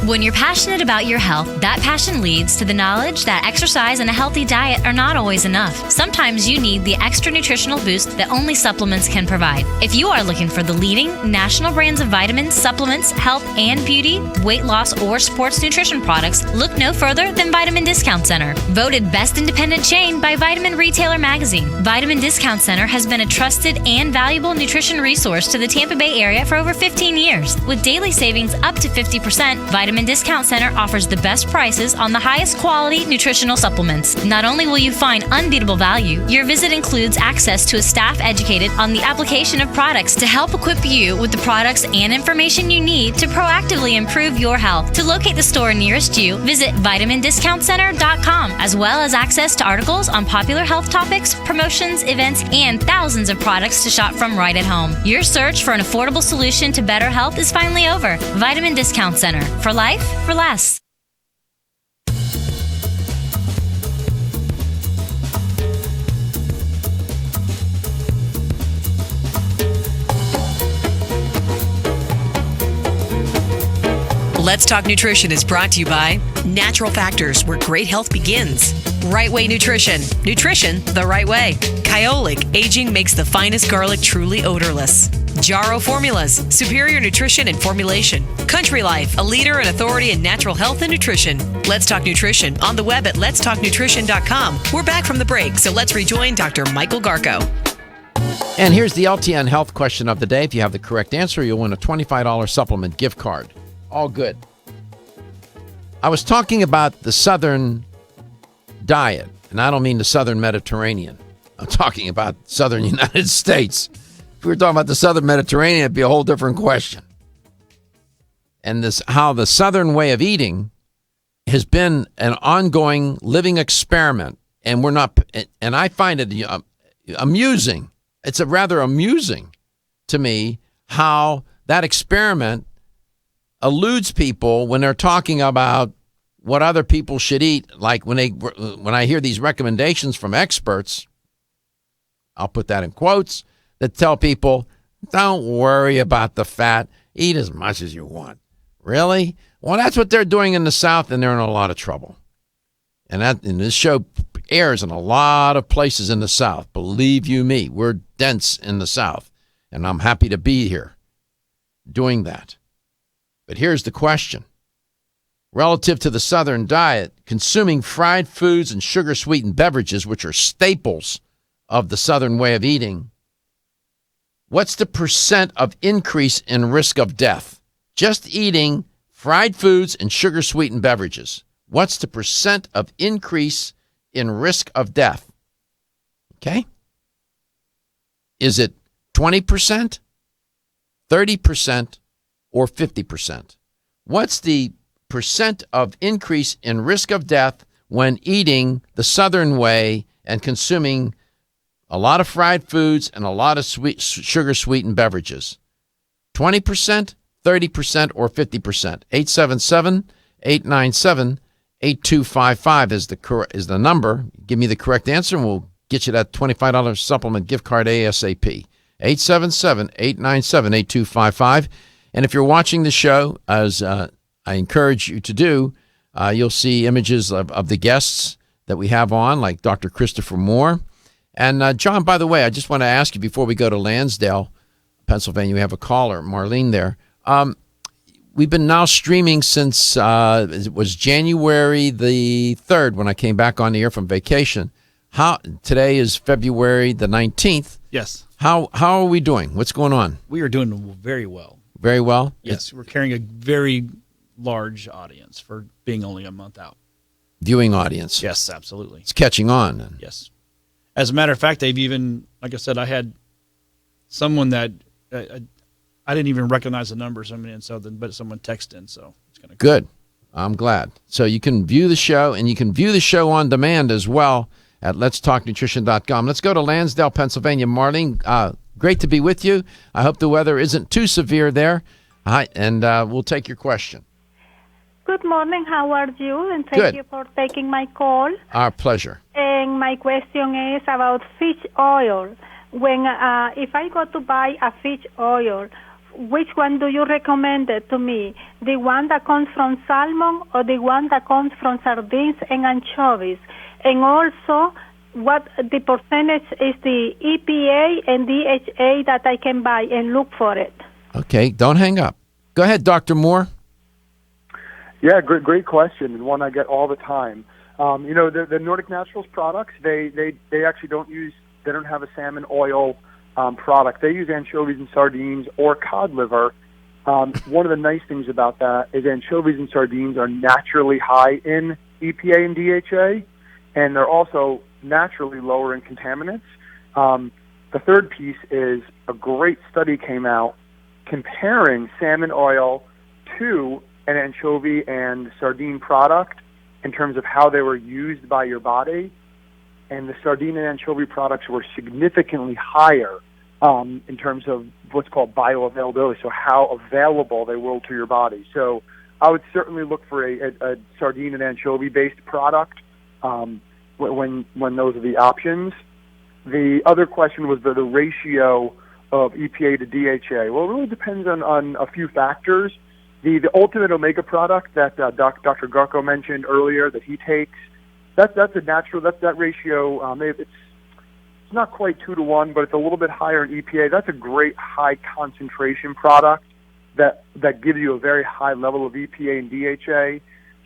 When you're passionate about your health, that passion leads to the knowledge that exercise and a healthy diet are not always enough. Sometimes you need the extra nutritional boost that only supplements can provide. If you are looking for the leading national brands of vitamins, supplements, health and beauty, weight loss, or sports nutrition products, look no further than Vitamin Discount Center. Voted Best Independent Chain by Vitamin Retailer Magazine, Vitamin Discount Center has been a trusted and valuable nutrition resource to the Tampa Bay area for over 15 years. With daily savings up to 50%, Vitamin Discount Center offers the best prices on the highest quality nutritional supplements. Not only will you find unbeatable value, your visit includes access to a staff educated on the application of products to help equip you with the products and information you need to proactively improve your health. To locate the store nearest you, visit vitamindiscountcenter.com, as well as access to articles on popular health topics, promotions, events, and thousands of products to shop from right at home. Your search for an affordable solution to better health is finally over. Vitamin Discount Center. For life, for less. Let's Talk Nutrition is brought to you by Natural Factors, where great health begins. Right Way Nutrition. Nutrition the right way. Kyolic, aging makes the finest garlic truly odorless. Jarrow Formulas, superior nutrition and formulation. Country Life, a leader and authority in natural health and nutrition. Let's Talk Nutrition on the web at letstalknutrition.com. We're back from the break, so let's rejoin Dr. Michael Garko. And here's the LTN health question of the day. If you have the correct answer, you'll win a $25 supplement gift card. All good. I was talking about the Southern diet, and I don't mean the Southern Mediterranean. I'm talking about Southern United States. If we were talking about the Southern Mediterranean, it'd be a whole different question. and this how the Southern way of eating has been an ongoing living experiment, and we're not. And I find it amusing. It's a rather amusing to me how that experiment eludes people when they're talking about what other people should eat. Like when I hear these recommendations from experts, I'll put that in quotes, that tell people, don't worry about the fat, eat as much as you want. Really? Well, that's what they're doing in the South, and they're in a lot of trouble. And this show airs in a lot of places in the South. Believe you me, we're dense in the South, and I'm happy to be here doing that. But here's the question. Relative to the Southern diet, consuming fried foods and sugar-sweetened beverages, which are staples of the Southern way of eating, what's the percent of increase in risk of death? Just eating fried foods and sugar-sweetened beverages. What's the percent of increase in risk of death? Okay? Is it 20%, 30%, or 50%? What's the percent of increase in risk of death when eating the Southern way and consuming a lot of fried foods and a lot of sugar-sweetened beverages? 20%, 30%, or 50%? 877-897-8255 is the number. Give me the correct answer, and we'll get you that $25 supplement gift card ASAP. 877-897-8255. And if you're watching the show, as I encourage you to do, you'll see images of the guests that we have on, like Dr. Christopher Mohr. And John, by the way, I just want to ask you before we go to Lansdale, Pennsylvania, we have a caller, Marlene there. We've been now streaming since it was January the 3rd when I came back on the air from vacation. Today is February the 19th. Yes. How are we doing? What's going on? We are doing very well. Very well? Yes, we're carrying a very large audience for being only a month out. Viewing audience. Yes, absolutely. It's catching on. Yes. As a matter of fact, they've even, like I said, I had someone that I didn't even recognize the numbers. But someone texted in, so it's kind of good. I'm glad. So you can view the show, and you can view the show on demand as well at letstalknutrition.com. Let's go to Lansdale, Pennsylvania. Marlene, great to be with you. I hope the weather isn't too severe there. And we'll take your question. Good morning. How are you? And thank you for taking my call. Our pleasure. And my question is about fish oil. When if I go to buy a fish oil, which one do you recommend it to me? The one that comes from salmon or the one that comes from sardines and anchovies? And also, what the percentage is the EPA and DHA that I can buy and look for it? Okay, don't hang up. Go ahead, Dr. Mohr. Yeah, great question, and one I get all the time. The Nordic Naturals products, they actually they don't have a salmon oil product. They use anchovies and sardines or cod liver. One of the nice things about that is anchovies and sardines are naturally high in EPA and DHA, and they're also naturally lower in contaminants. The third piece is a great study came out comparing salmon oil to an anchovy and sardine product in terms of how they were used by your body, and the sardine and anchovy products were significantly higher in terms of what's called bioavailability, so how available they were to your body. So I would certainly look for a sardine and anchovy-based product when those are the options. The other question was the ratio of EPA to DHA. Well, it really depends on a few factors. The Ultimate Omega product that Dr. Garko mentioned earlier that he takes, that's a natural, that ratio, it's not quite 2-to-1, but it's a little bit higher in EPA. That's a great high concentration product that gives you a very high level of EPA and DHA.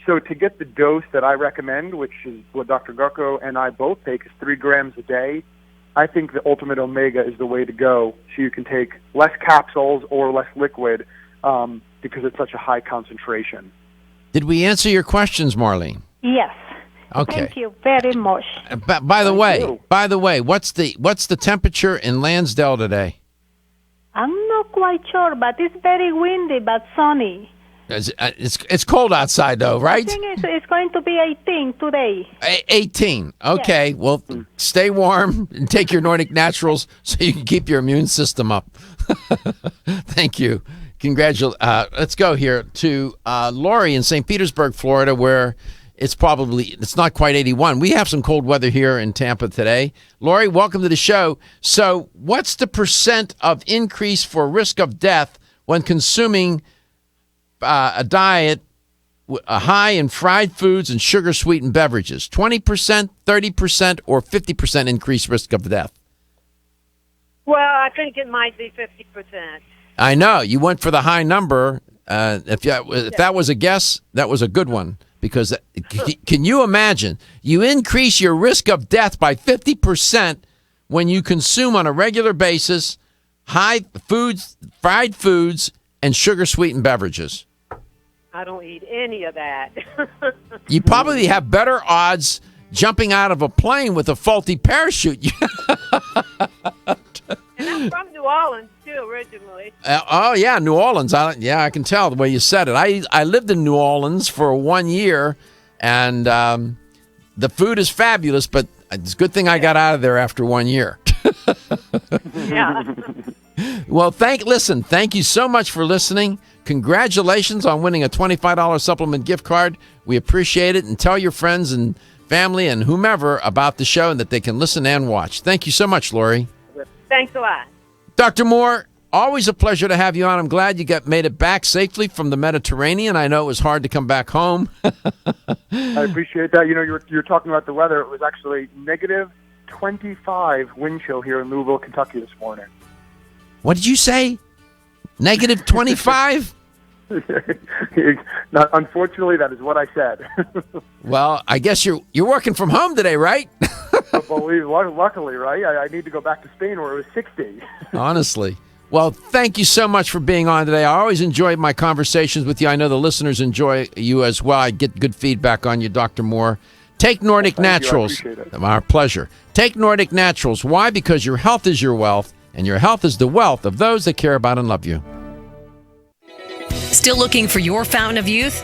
So to get the dose that I recommend, which is what Dr. Garko and I both take, is 3 grams a day, I think the Ultimate Omega is the way to go. So you can take less capsules or less liquid because it's such a high concentration. Did we answer your questions, Marlene? Yes. Okay. Thank you very much. By the way, what's the temperature in Lansdale today? I'm not quite sure, but it's very windy but sunny. It's cold outside, though, right? I think it's going to be 18 today. 18. Okay. Yes. Well, stay warm and take your Nordic Naturals so you can keep your immune system up. Thank you. Let's go here to Lori in St. Petersburg, Florida, where it's not quite 81. We have some cold weather here in Tampa today. Lori, welcome to the show. So what's the % of increase for risk of death when consuming a diet high in fried foods and sugar-sweetened beverages? 20%, 30%, or 50% increased risk of death? Well, I think it might be 50%. I know. You went for the high number. If that was a guess, that was a good one. Because can you imagine? You increase your risk of death by 50% when you consume on a regular basis fried foods, and sugar-sweetened beverages. I don't eat any of that. You probably have better odds jumping out of a plane with a faulty parachute. And I'm from New Orleans, too, originally. Yeah, New Orleans. I can tell the way you said it. I lived in New Orleans for 1 year, and the food is fabulous, but it's a good thing I got out of there after 1 year. Yeah. Well, thank you so much for listening. Congratulations on winning a $25 supplement gift card. We appreciate it, and tell your friends and family and whomever about the show and that they can listen and watch. Thank you so much, Lori. Thanks a lot. Dr. Mohr, always a pleasure to have you on. I'm glad you made it back safely from the Mediterranean. I know it was hard to come back home. I appreciate that. You know, you're talking about the weather. It was actually negative 25 wind chill here in Louisville, Kentucky this morning. What did you say? Negative 25? Unfortunately, that is what I said. Well, I guess you're working from home today, right? Luckily, right? I need to go back to Spain where it was 60. Honestly. Well, thank you so much for being on today. I always enjoy my conversations with you. I know the listeners enjoy you as well. I get good feedback on you, Dr. Mohr. Take Nordic Naturals. I appreciate it. Our pleasure. Take Nordic Naturals. Why? Because your health is your wealth, and your health is the wealth of those that care about and love you. Still looking for your fountain of youth?